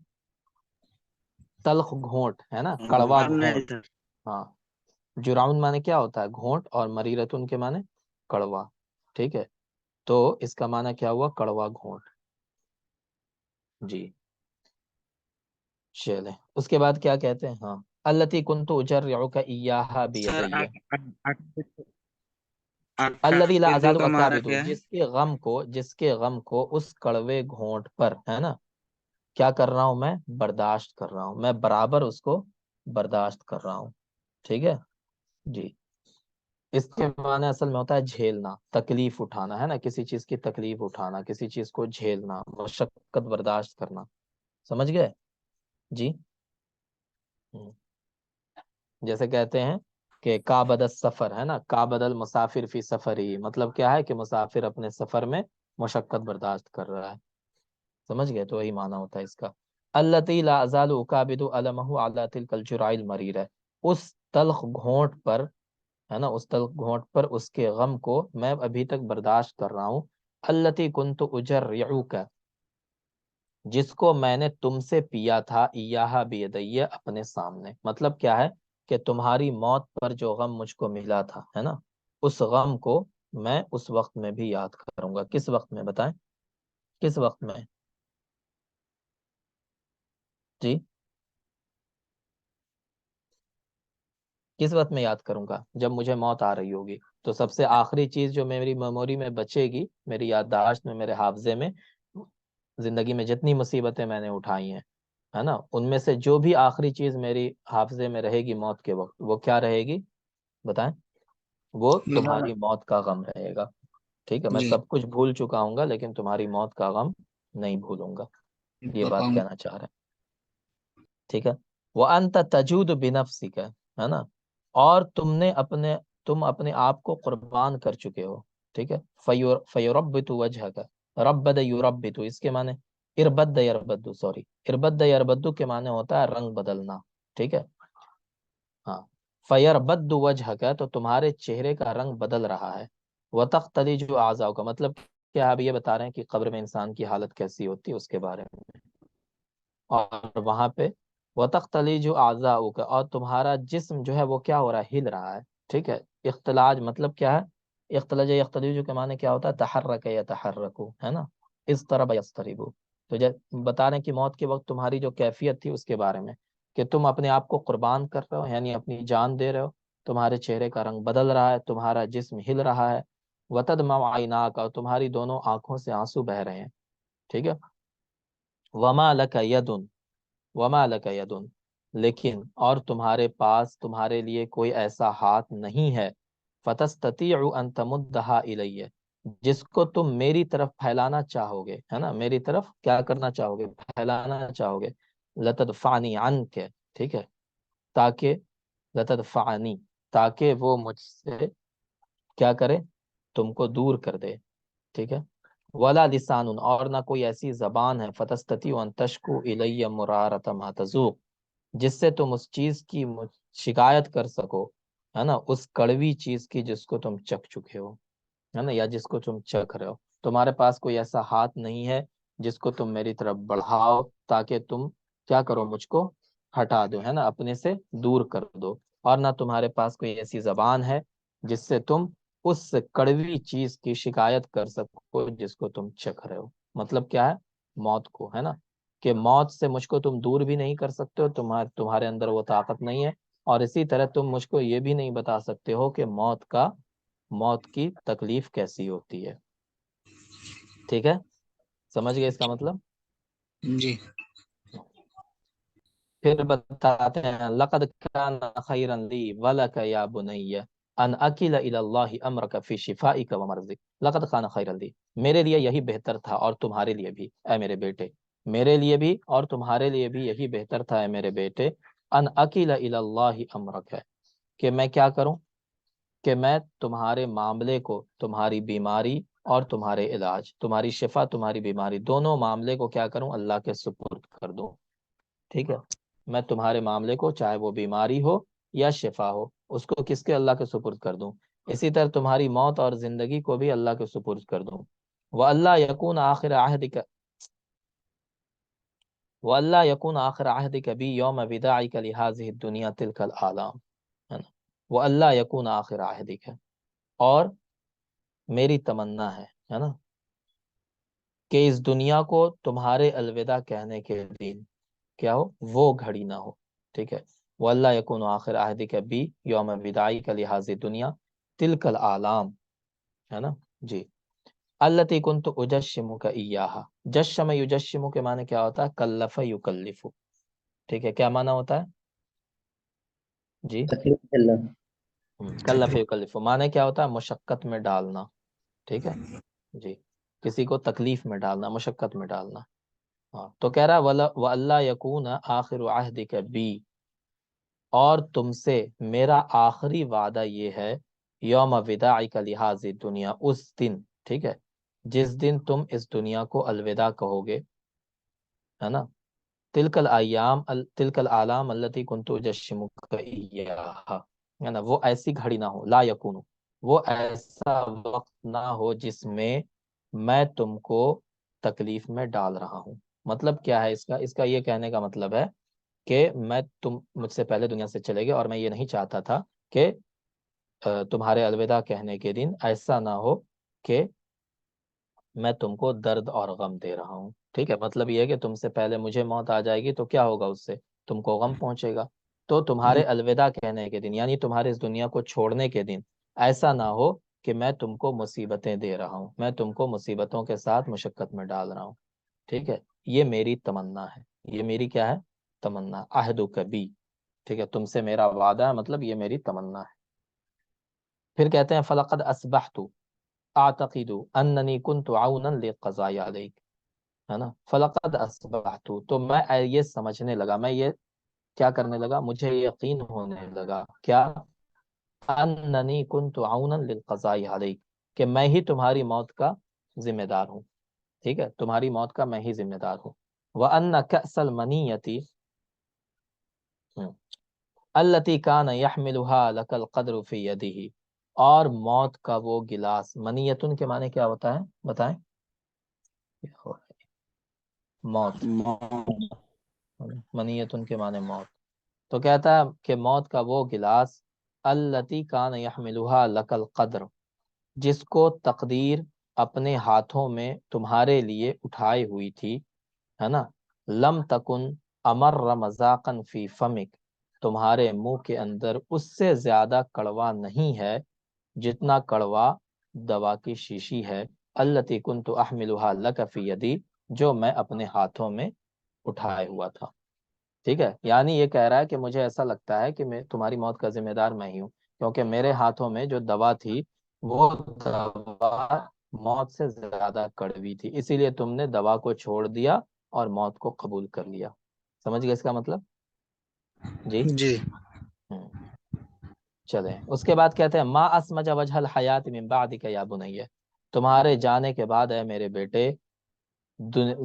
تلخ گھونٹ، ہے نا، کڑوا نہیں گھونٹ، تھا ہاں، جرعون معنی کیا ہوتا ہے؟ گھونٹ، اور مریرتن کے معنی کڑوا، ٹھیک ہے، تو اس کا معنی کیا ہوا؟ کڑوا گھونٹ، جی، چلیں، اس کے بعد کیا کہتے ہیں؟ ہاں، التی کنت اجرعک ایاہا سر بیدیہ، الذی لا عقیدو ازال کا معنی اکابد، کیا ہے؟ جس کے غم کو اس کڑوے گھونٹ پر، ہے نا، کیا کر رہا ہوں میں؟ برداشت کر رہا ہوں، میں برابر اس کو برداشت کر رہا ہوں، ٹھیک ہے، جی۔ اس کے معنی اصل میں ہوتا ہے جھیلنا، تکلیف اٹھانا، ہے نا، کسی چیز کی تکلیف اٹھانا، کسی چیز کو جھیلنا، مشقت برداشت کرنا، سمجھ گئے؟ جی ہوں۔ جیسے کہتے ہیں کہ کابد السفر، ہے نا، کابد المسافر فی سفر ہی، مطلب کیا ہے کہ مسافر اپنے سفر میں مشقت برداشت کر رہا ہے، سمجھ گئے؟ تو وہی معنی ہوتا ہے اس کا۔ التی لا ازال اکابد المہ علی تلک الجرع المریر ہے، اس تلخ گھونٹ پر، ہے نا، اس تلخ گھونٹ پر اس کے غم کو میں ابھی تک برداشت کر رہا ہوں۔ التی کنت اجرعک، جس کو میں نے تم سے پیا تھا، ایہا بیدیہ، اپنے سامنے، مطلب کیا ہے کہ تمہاری موت پر جو غم مجھ کو ملا تھا، ہے نا، اس غم کو میں اس وقت میں بھی یاد کروں گا۔ کس وقت میں بتائیں؟ کس وقت میں؟ جی کس وقت میں یاد کروں گا؟ جب مجھے موت آ رہی ہوگی تو سب سے آخری چیز جو میری میموری میں بچے گی، میری یادداشت میں، میرے حافظے میں، زندگی میں جتنی مصیبتیں میں نے اٹھائی ہیں، ہے نا، ان میں سے جو بھی آخری چیز میری حافظے میں رہے گی موت کے وقت، وہ کیا رہے گی؟ بتائیں؟ وہ اللہ، تمہاری موت کا غم رہے گا، ٹھیک ہے؟ میں جی، سب کچھ بھول چکا ہوں گا لیکن تمہاری موت کا غم نہیں بھولوں گا، یہ بات بقام، کہنا چاہ رہے ہیں، ٹھیک ہے؟ وَأَنْتَ تَجُودُ بِنَفْسِكَ، ہے نا، اور تم اپنے آپ کو قربان کر چکے ہو، ٹھیک ہے؟ فَيُرَبِّتُ وَجْهَكَ، رَبَّدَ يُرَبِّتُ، اس کے معنی اربد یربد، سوری، اربد یربد کے معنی ہوتا ہے رنگ بدلنا، ٹھیک ہے؟ ہاں، فَيَرْبَدُّ وَجْهَكَ، تو تمہارے چہرے کا رنگ بدل رہا ہے، وَتَخْتَلِجُ أَعْضَاؤُكَ، کا مطلب کیا آپ یہ بتا رہے ہیں کہ قبر میں انسان کی حالت کیسی ہوتی ہے اس کے بارے میں، اور وہاں پہ وَتَخْتَلِجُ أَعْضَاؤُكَ، اور تمہارا جسم جو ہے وہ کیا ہو رہا ہے؟ ہل رہا ہے، ٹھیک ہے؟ اختلاج مطلب کیا ہے؟ اختلج یختلج کے معنی کیا ہوتا ہے؟ تحرک یتحرک، ہے نا، اضطرب یضطرب، تو بتا رہے ہیں کہ موت کے وقت تمہاری جو کیفیت تھی اس کے بارے میں، کہ تم اپنے آپ کو قربان کر رہے ہو، یعنی اپنی جان دے رہے ہو، تمہارے چہرے کا رنگ بدل رہا ہے، تمہارا جسم ہل رہا ہے، وتدمع عیناک، اور تمہاری دونوں آنکھوں سے آنسو بہ رہے ہیں، ٹھیک ہے؟ وما لک ید، وما لک ید، لیکن اور تمہارے پاس، تمہارے لیے کوئی ایسا ہاتھ نہیں ہے، فتستطیع ان تمدہا الیہ، جس کو تم میری طرف پھیلانا چاہو گے، ہے نا، میری طرف کیا کرنا چاہو گے؟ پھیلانا چاہو گے، لتدفعنی عنک، ٹھیک ہے، تاکہ لتدفعنی، تاکہ وہ مجھ سے کیا کرے؟ تم کو دور کر دے، ٹھیک ہے؟ ولا لسان، اور نہ کوئی ایسی زبان ہے، فتستطیع ان تشکو الی مرارۃ ما تذوق، جس سے تم اس چیز کی شکایت کر سکو، ہے نا، اس کڑوی چیز کی جس کو تم چکھ چکے ہو، ہے نا، یا جس کو تم چکھ رہے ہو، تمہارے پاس کوئی ایسا ہاتھ نہیں ہے جس کو تم میری طرف بڑھاؤ تاکہ تم کیا کرو؟ مجھ کو ہٹا دو، ہے نا، اپنے سے دور کر دو، اور نہ تمہارے پاس کوئی ایسی زبان ہے جس سے تم اس کڑوی چیز کی شکایت کر سکو جس کو تم چکھ رہے ہو، مطلب کیا ہے؟ موت کو، ہے نا، کہ موت سے مجھ کو تم دور بھی نہیں کر سکتے ہو، تمہارے اندر وہ طاقت نہیں ہے، اور اسی طرح تم مجھ کو یہ بھی نہیں بتا سکتے ہو کہ موت کی تکلیف کیسی ہوتی ہے، ٹھیک ہے؟ سمجھ گئے اس کا مطلب؟ جی، پھر بتاتے ہیں لقد كان خيرا لي ولك يا بني ان اكل الى الله امرك في شفائك ومرضك، لقد كان خيرا لي، میرے لیے یہی بہتر تھا اور تمہارے لیے بھی، اے میرے بیٹے، میرے لیے بھی اور تمہارے لیے بھی یہی بہتر تھا، اے میرے بیٹے، ان اکل الى الله امرك، ہے کہ میں کیا کروں؟ کہ میں تمہارے معاملے کو، تمہاری بیماری اور تمہارے علاج، تمہاری شفا، تمہاری بیماری، دونوں معاملے کو کیا کروں؟ اللہ کے سپرد کر دوں، ٹھیک ہے؟ میں تمہارے معاملے کو، چاہے وہ بیماری ہو یا شفا ہو، اس کو کس کے؟ اللہ کے سپرد کر دوں، اسی طرح تمہاری موت اور زندگی کو بھی اللہ کے سپرد کر دوں، وَأَلَّا يَكُونَ آخِرَ عَهْدِكَ، وَأَلَّا يَكُونَ آخِرَ عَهْدِكَ بِي يَوْمَ وِدَاعِكَ لِهَذِهِ الدُّنْيَا تِلْكَ الْآلَامُ، ہے نا، وَأَلَّا يَكُونَ آخِرَ عَهْدِكَ، اور میری تمنا ہے نا، کہ اس دنیا کو تمہارے الوداع کہنے کے دن کیا ہو؟ وہ گھڑی نہ ہو، ٹھیک ہے؟ واللہ یکون آخر عہدک بی یوم وداعی کا لحاظ دنیا تلک العالام، ہے نا، جی، التی کنت اجشمک ایاہا، جشم یجشم کے معنی کیا ہوتا ہے؟ کلف یکلف، ٹھیک ہے؟ کیا معنی ہوتا ہے؟ جی تکلیف اللہ کلف یکلف معنی کیا ہوتا ہے؟ مشقت میں ڈالنا، ٹھیک ہے جی، کسی کو تکلیف میں ڈالنا، مشقت میں ڈالنا. ہاں تو کہہ رہا وَأَلَّا يَكُونَ آخِرُ عَهْدِكَ بِي، اور تم سے میرا آخری وعدہ یہ ہے، یوم وداعک لہذ دنیا، اس دن، ٹھیک ہے، جس دن تم اس دنیا کو الوداع کہو گے، ہے نا. تلک العالام التي كنت اجشمك ایاہا، ہے نا، وہ ایسی گھڑی نہ ہو، لا یکون، وہ ایسا وقت نہ ہو جس میں تم کو تکلیف میں ڈال رہا ہوں. مطلب کیا ہے اس کا یہ کہنے کا مطلب ہے کہ تم مجھ سے پہلے دنیا سے چلے گئے، اور میں یہ نہیں چاہتا تھا کہ تمہارے الوداع کہنے کے دن ایسا نہ ہو کہ میں تم کو درد اور غم دے رہا ہوں. ٹھیک ہے، مطلب یہ ہے کہ تم سے پہلے مجھے موت آ جائے گی تو کیا ہوگا، اس سے تم کو غم پہنچے گا. تو تمہارے الوداع کہنے کے دن، یعنی تمہارے اس دنیا کو چھوڑنے کے دن ایسا نہ ہو کہ میں تم کو مصیبتیں دے رہا ہوں، میں تم کو مصیبتوں کے ساتھ مشقت میں ڈال رہا ہوں. ٹھیک ہے، یہ میری تمنا ہے، یہ میری کیا ہے؟ تمنا. عہد کبھی، ٹھیک ہے، تم سے میرا وعدہ ہے، مطلب یہ میری تمنا ہے. پھر کہتے ہیں فلقد اصبحت اعتقد اننی كنت عونا للقضاء علیک، ہے نا. فلقد اصبحت، تو میں یہ سمجھنے لگا، میں یہ کیا کرنے لگا، مجھے یقین ہونے لگا کیا، اننی كنت عونا للقضاء علیک، کہ میں ہی تمہاری موت کا ذمہ دار ہوں. ٹھیک ہے، تمہاری موت کا میں ہی ذمہ دار ہوں. وَأَنَّ كَأْسَ الْمَنِيَّةِ الَّتِي كَانَ يَحْمِلُهَا لَكَ الْقَدْرُ فِي يَدِهِ، اور موت کا وہ گلاس، منیتن کے معنی کیا ہوتا ہے بتائیں؟ موت، منیتن کے معنی موت. تو کہتا ہے کہ موت کا وہ گلاس، الَّتِي كَانَ يَحْمِلُهَا لَكَ الْقَدْرُ، جس کو تقدیر اپنے ہاتھوں میں تمہارے لیے اٹھائی ہوئی تھی، ہے نا. لم تکن امر مذاقا فی فمک، تمہارے منہ کے اندر اس سے زیادہ کڑوا نہیں ہے جتنا کڑوا دوا کی شیشی ہے. التی کنت احملها لک فی یدی، جو میں اپنے ہاتھوں میں اٹھائے ہوا تھا. ٹھیک ہے، یعنی یہ کہہ رہا ہے کہ مجھے ایسا لگتا ہے کہ میں تمہاری موت کا ذمہ دار میں ہی ہوں، کیونکہ میرے ہاتھوں میں جو دوا تھی وہ دوا موت سے زیادہ کڑوی تھی، اسی لیے تم نے دوا کو چھوڑ دیا اور موت کو قبول کر لیا. سمجھ گئے اس کا مطلب؟ جی جی چلیں. اس کے بعد کہتے ہیں ما اسمج وجہ الحیات من بعدک یا بنیہ، تمہارے جانے کے بعد اے میرے بیٹے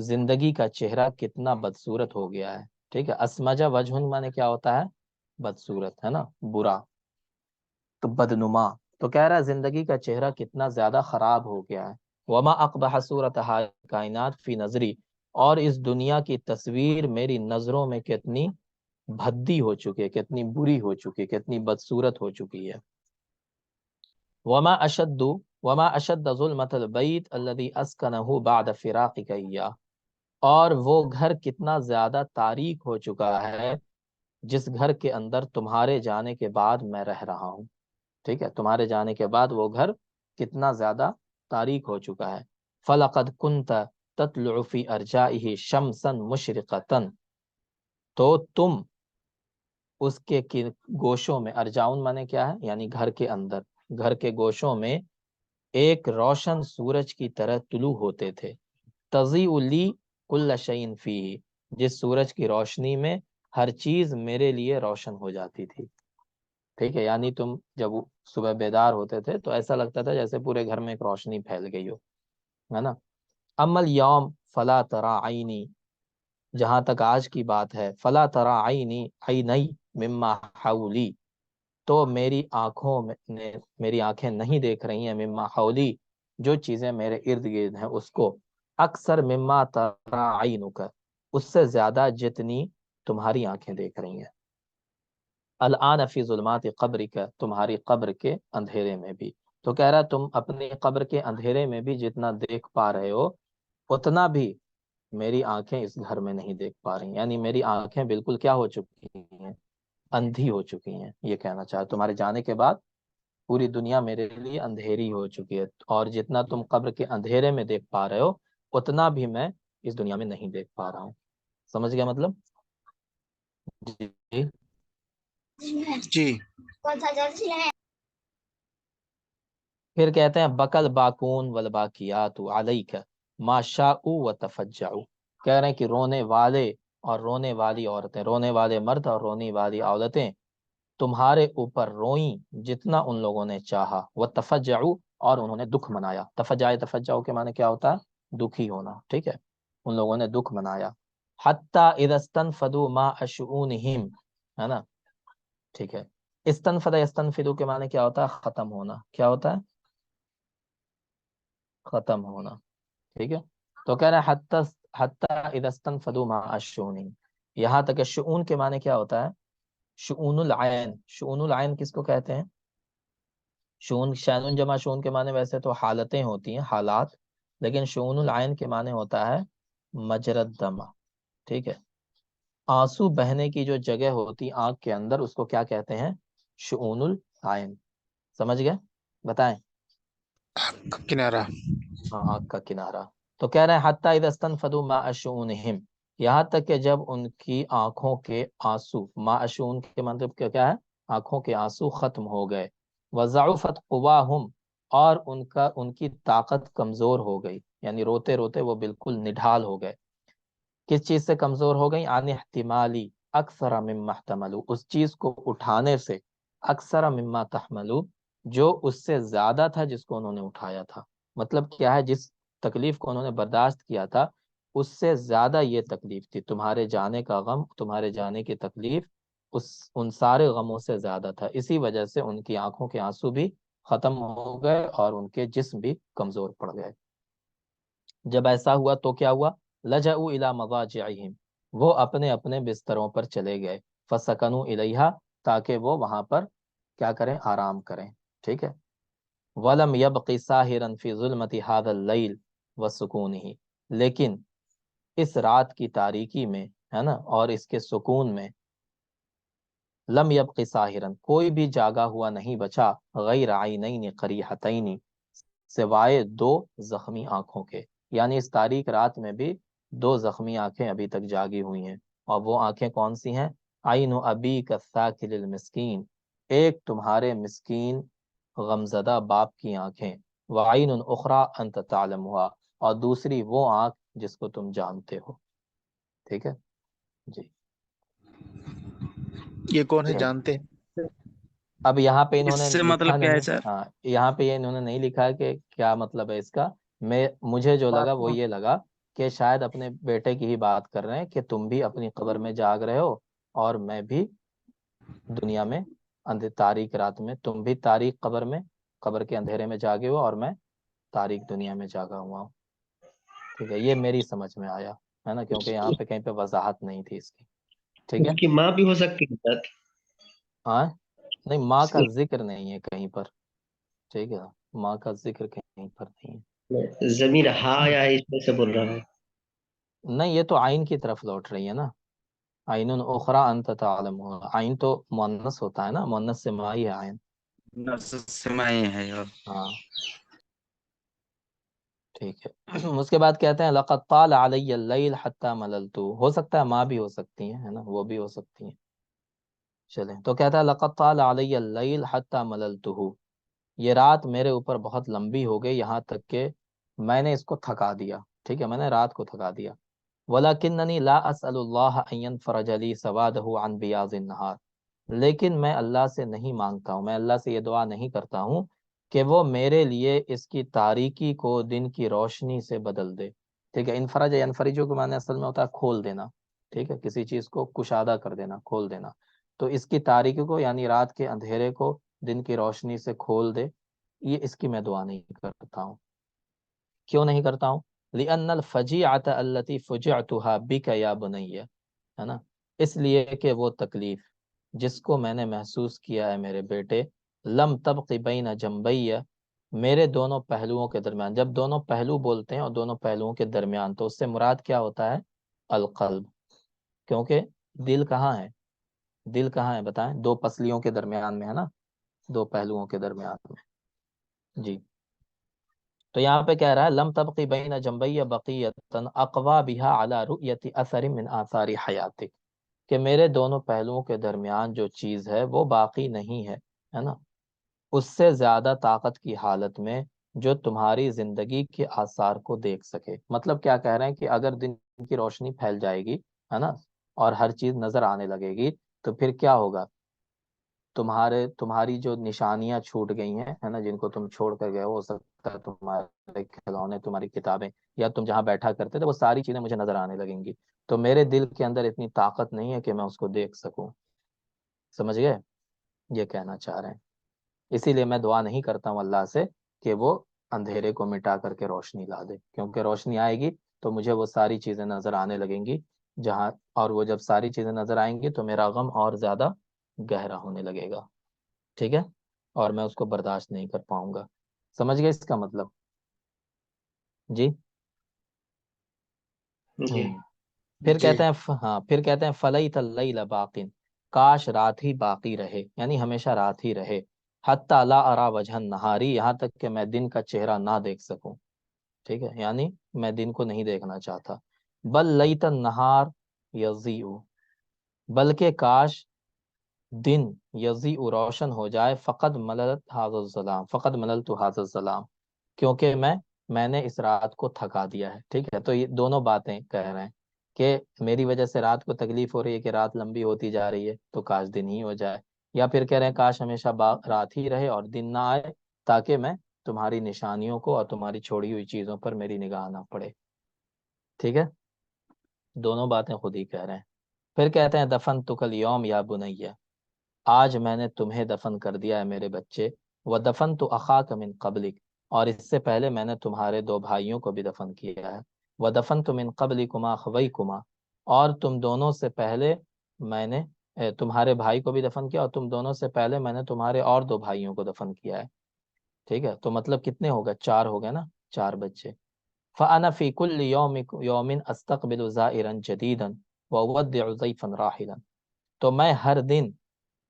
زندگی کا چہرہ کتنا بدصورت ہو گیا ہے. ٹھیک ہے، اسمجہ وجہ مانے کیا ہوتا ہے؟ بدصورت، ہے نا، برا، تو بدنما. تو کہہ رہا ہے زندگی کا چہرہ کتنا زیادہ خراب ہو گیا ہے. وما اقبح صورتها کائنات فی نظری، اور اس دنیا کی تصویر میری نظروں میں کتنی بھدی ہو چکی ہے، کتنی بری ہو چکی ہے، کتنی بدصورت ہو چکی ہے. وما اشد ظلمت البیت الذی اسکنہ بعد فراقک ایاہ، اور وہ گھر کتنا زیادہ تاریک ہو چکا ہے جس گھر کے اندر تمہارے جانے کے بعد میں رہ رہا ہوں. ٹھیک ہے، تمہارے جانے کے بعد وہ گھر کتنا زیادہ تاریک ہو چکا ہے. فَلَقَدْ كُنْتَ تَطْلُعُ فِي أَرْجَائِهِ شَمْسًا مُشْرِقَةً، تو تم اس کے گوشوں میں، ارجاؤن مانے کیا ہے، یعنی گھر کے اندر، گھر کے گوشوں میں ایک روشن سورج کی طرح طلوع ہوتے تھے. تضیء لی کل شیء فیہ، جس سورج کی روشنی میں ہر چیز میرے لیے روشن ہو جاتی تھی. ٹھیک ہے، یعنی تم جب صبح بیدار ہوتے تھے تو ایسا لگتا تھا جیسے پورے گھر میں ایک روشنی پھیل گئی ہو، ہے نا. اما الیوم فلا تری عینی، جہاں تک آج کی بات ہے، فلا تری عینی عینی مما حولی، تو میری آنکھیں نہیں دیکھ رہی ہیں، مما حولی، جو چیزیں میرے ارد گرد ہیں اس کو، اکثر مما تری عینک، اس سے زیادہ جتنی تمہاری آنکھیں دیکھ رہی ہیں. الان فی ظلمات قبرک، تمہاری قبر کے اندھیرے میں بھی. تو کہہ رہا تم اپنی قبر کے اندھیرے میں بھی جتنا دیکھ پا رہے ہو اتنا بھی میری آنکھیں اس گھر میں نہیں دیکھ پا رہی، یعنی میری آنکھیں بالکل کیا ہو چکی ہیں، اندھی ہو چکی ہیں. یہ کہنا چاہا تمہارے جانے کے بعد پوری دنیا میرے لیے اندھیری ہو چکی ہے، اور جتنا تم قبر کے اندھیرے میں دیکھ پا رہے ہو اتنا بھی میں اس دنیا میں نہیں دیکھ پا رہا ہوں. سمجھ گیا مطلب؟ جی جی پھر کہتے ہیں بکل باکون والباقیات علیک ما شاء و تفجعوا، کہہ رہے ہیں کہ رونے والے اور رونے والی عورتیں، رونے والے مرد اور رونے والی عورتیں تمہارے اوپر روئیں جتنا ان لوگوں نے چاہا، وہ تفجعوا، اور انہوں نے دکھ منایا۔ تفجعوا کے معنی کیا ہوتا ہے؟ دکھی ہونا، ٹھیک ہے، ان لوگوں نے دکھ منایا۔ حتی اذا استنفدوا ما اشؤونہم، ہے نا، ٹھیک ہے۔ استنفد یستنفدو کے معنی کیا ہوتا ہے؟ ختم ہونا، کیا ہوتا ہے؟ ختم ہونا، ٹھیک ہے۔ تو کہہ رہے ہیں حتی اذا استنفدوا ما اشؤونہم، یہاں تک کہ شؤون کے معنی کیا ہوتا ہے؟ شؤون العین، شؤون العین کس کو کہتے ہیں؟ شؤون، شأن جمع شؤون کے معنی ویسے تو حالتیں ہوتی ہیں، حالات، لیکن شؤون العین کے معنی ہوتا ہے مجرد دمع، ٹھیک ہے۔ آنسو بہنے کی جو جگہ ہوتی آنکھ کے اندر، اس کو کیا کہتے ہیں؟ شؤون العین، سمجھ گئے؟ بتائیں۔ کنارہ۔ ہاں، آنکھ کا کنارہ۔ تو کہہ رہے ہیں حتی اذا استنفدوا ما اشؤونہم، یہاں تک کہ جب ان کی آنکھوں کے آنسو، ما اشؤون کے مطلب کیا ہے؟ آنکھوں کے آنسو ختم ہو گئے۔ وضعفت قواہم، اور ان کی طاقت کمزور ہو گئی، یعنی روتے روتے وہ بالکل نڈھال ہو گئے۔ کس چیز سے کمزور ہو گئی؟ عن احتمالی اکثر مما احتملوا، اس چیز کو اٹھانے سے، اکثر مما تحملوا، جو اس سے زیادہ تھا جس کو انہوں نے اٹھایا تھا۔ مطلب کیا ہے؟ جس تکلیف کو انہوں نے برداشت کیا تھا، اس سے زیادہ یہ تکلیف تھی، تمہارے جانے کا غم، تمہارے جانے کی تکلیف ان سارے غموں سے زیادہ تھا، اسی وجہ سے ان کی آنکھوں کے آنسو بھی ختم ہو گئے اور ان کے جسم بھی کمزور پڑ گئے۔ جب ایسا ہوا تو کیا ہوا؟ لجأوا الی مضاجعہم، وہ اپنے اپنے بستروں پر چلے گئے، فسکنوا الیہا، تاکہ وہ وہاں پر کیا کریں؟ آرام کریں، ٹھیک ہے۔ ولم یبق ساہرا فی ظلمت ھذا اللیل وسکونہ، لیکن اس رات کی تاریکی میں، ہے نا، اور اس کے سکون میں، لم یبق ساہرا، کوئی بھی جاگا ہوا نہیں بچا، غیر عینین قریحتین، سوائے دو زخمی آنکھوں کے، یعنی اس تاریک رات میں بھی دو زخمی آنکھیں ابھی تک جاگی ہوئی ہیں، اور وہ آنکھیں کون سی ہیں؟ عین ابیک الثاکل المسکین، ایک تمہارے مسکین غمزدہ باپ کی آنکھیں، وعین اخری انت تعلمها، اور دوسری وہ آنکھ جس کو تم جانتے ہو، ٹھیک ہے جی۔ یہ کون ہے چل، جانتے ہیں؟ اب یہاں پہ اس انہوں نے سے لکھا مطلب کیا ہے نہیں، سر؟ ہاں یہاں پہ یہ انہوں نے نہیں لکھا کہ کیا مطلب ہے اس کا۔ مجھے جو لگا وہ یہ لگا کہ شاید اپنے بیٹے کی ہی بات کر رہے ہیں کہ تم بھی اپنی قبر میں جاگ رہے ہو، اور میں بھی دنیا میں تاریک رات میں، تم بھی تاریک قبر میں، قبر کے اندھیرے میں جاگے ہو، اور میں تاریک دنیا میں جاگا ہوا ہوں، ٹھیک ہے۔ یہ میری سمجھ میں آیا، ہے نا، کیونکہ یہاں پہ کہیں پہ وضاحت نہیں تھی اس کی، ٹھیک ہے۔ اس کی ماں بھی ہو سکتی ہے سر۔ ہاں، نہیں، ماں اس کا ذکر نہیں ہے کہیں پر، ٹھیک ہے، ماں کا ذکر کہیں پر نہیں کی ضمیر ہا یا اس میں سے بول رہا ہوں۔ ہے۔ نہیں، یہ تو عین کی طرف لوٹ رہی ہے نا، عین اخری انت تعلم، عین تو مؤنث ہوتا ہے نا، مؤنث سے مائی ہے عین، نفس سمائی ہے اور ہاں ٹھیک ہے۔ اس کے بعد کہتے ہیں لقد طال علی اللیل حتی مللت، ہو سکتا ہے ماں بھی ہو سکتی ہیں، ہے نا، وہ بھی ہو سکتی ہیں، چلیں۔ تو کہتا ہے لقد طال علی اللیل حتی مللتہ، یہ رات میرے اوپر بہت لمبی ہو گئی، یہاں تک کہ میں نے اس کو تھکا دیا، ٹھیک ہے، میں نے رات کو تھکا دیا۔ وَلَكِنَّنِي لَا أَسْأَلُ اللَّهَ أَن يَنْفَرَجَ لِي سَوَادَهُ عَنْ بِيَاضِ النَّهَارِ، لیکن میں اللہ سے نہیں مانگتا ہوں، میں اللہ سے یہ دعا نہیں کرتا ہوں کہ وہ میرے لیے اس کی تاریکی کو دن کی روشنی سے بدل دے، ٹھیک ہے۔ انفرج ینفرجو کے معنی اصل میں ہوتا ہے کھول دینا، ٹھیک ہے، کسی چیز کو کشادہ کر دینا، کھول دینا، تو اس کی تاریکی کو، یعنی رات کے اندھیرے کو دن کی روشنی سے کھول دے، یہ اس کی میں دعا نہیں کرتا ہوں۔ کیوں نہیں کرتا ہوں؟ لِأَنَّ الْفَجِيعَةَ الَّتِي فُجِعْتُهَا بِكَ يَا بُنَيَّ، ہے نا، اس لیے کہ وہ تکلیف جس کو میں نے محسوس کیا ہے میرے بیٹے، لم تبق بین جنبی، میرے دونوں پہلوؤں کے درمیان، جب دونوں پہلو بولتے ہیں اور دونوں پہلوؤں کے درمیان، تو اس سے مراد کیا ہوتا ہے؟ القلب، کیونکہ دل کہاں ہے؟ دل کہاں ہے بتائیں؟ دو پسلیوں کے درمیان میں، ہے نا، دو پہلوؤں کے درمیان میں، جی۔ تو یہاں پہ کہہ رہا ہے لم تبقی بین جنبی بقیۃ اقوی بها علی رؤیت اثر من آثار حیاتک، کہ میرے دونوں پہلوؤں کے درمیان جو چیز ہے وہ باقی نہیں ہے، ہے نا، اس سے زیادہ طاقت کی حالت میں جو تمہاری زندگی کے آثار کو دیکھ سکے. مطلب کیا کہہ رہے ہیں کہ اگر دن کی روشنی پھیل جائے گی ہے نا، اور ہر چیز نظر آنے لگے گی، تو پھر کیا ہوگا؟ تمہاری جو نشانیاں چھوٹ گئی ہیں ہے نا، جن کو تم چھوڑ کر گئے ہو سکتا ہے تمہارے کھلونے، تمہاری کتابیں، یا تم جہاں بیٹھا کرتے تھے، وہ ساری چیزیں مجھے نظر آنے لگیں گی. تو میرے دل کے اندر اتنی طاقت نہیں ہے کہ میں اس کو دیکھ سکوں. سمجھ گئے؟ یہ کہنا چاہ رہے ہیں. اسی لیے میں دعا نہیں کرتا ہوں اللہ سے کہ وہ اندھیرے کو مٹا کر کے روشنی لا دے، کیونکہ روشنی آئے گی تو مجھے وہ ساری چیزیں نظر آنے لگیں گی جہاں، اور وہ جب ساری چیزیں نظر آئیں گی تو میرا غم اور زیادہ گہرا ہونے لگے گا. ٹھیک ہے؟ اور میں اس کو برداشت نہیں کر پاؤں گا. سمجھ گئے اس کا مطلب؟ جی. جی پھر جی کہتے ہیں ہاں، پھر کہتے ہیں فلیت اللیل باقن، کاش رات ہی باقی رہے، یعنی ہمیشہ رات ہی رہے. حتی لا ارا وجہ النہاری، یہاں تک کہ میں دن کا چہرہ نہ دیکھ سکوں. ٹھیک ہے، یعنی میں دن کو نہیں دیکھنا چاہتا. بل لیت النہار یضیء، بلکہ کاش دن یضیء روشن ہو جائے. فقد مللت ھذا الظلام، فقد مللت ھذا الظلام، کیونکہ میں نے اس رات کو تھکا دیا ہے. ٹھیک ہے، تو یہ دونوں باتیں کہہ رہے ہیں کہ میری وجہ سے رات کو تکلیف ہو رہی ہے کہ رات لمبی ہوتی جا رہی ہے، تو کاش دن ہی ہو جائے. یا پھر کہہ رہے ہیں کاش ہمیشہ رات ہی رہے اور دن نہ آئے، تاکہ میں تمہاری نشانیوں کو اور تمہاری چھوڑی ہوئی چیزوں پر میری نگاہ نہ پڑے. ٹھیک ہے، دونوں باتیں خود ہی کہہ رہے ہیں. پھر کہتے ہیں دفن تکل یوم یا بنیہ، آج میں نے تمہیں دفن کر دیا ہے میرے بچے. وہ دفن تو اخاک من قبلک، اور اس سے پہلے میں نے تمہارے دو بھائیوں کو بھی دفن کیا ہے. وہ دفن تو من قبلکما اخویکما، اور تم دونوں سے پہلے میں نے تمہارے بھائی کو بھی دفن کیا، اور تم دونوں سے پہلے میں نے تمہارے اور دو بھائیوں کو دفن کیا ہے. ٹھیک ہے، تو مطلب کتنے ہو گئے؟ چار ہو گئے نا، چار بچے. فَأَنَا فِي كُلِّ يَوْمٍ أَسْتَقْبِلُ زَائِرًا جَدِيدًا وَأُوَدِّعُ ضَيْفًا رَاحِلًا، تو میں ہر دن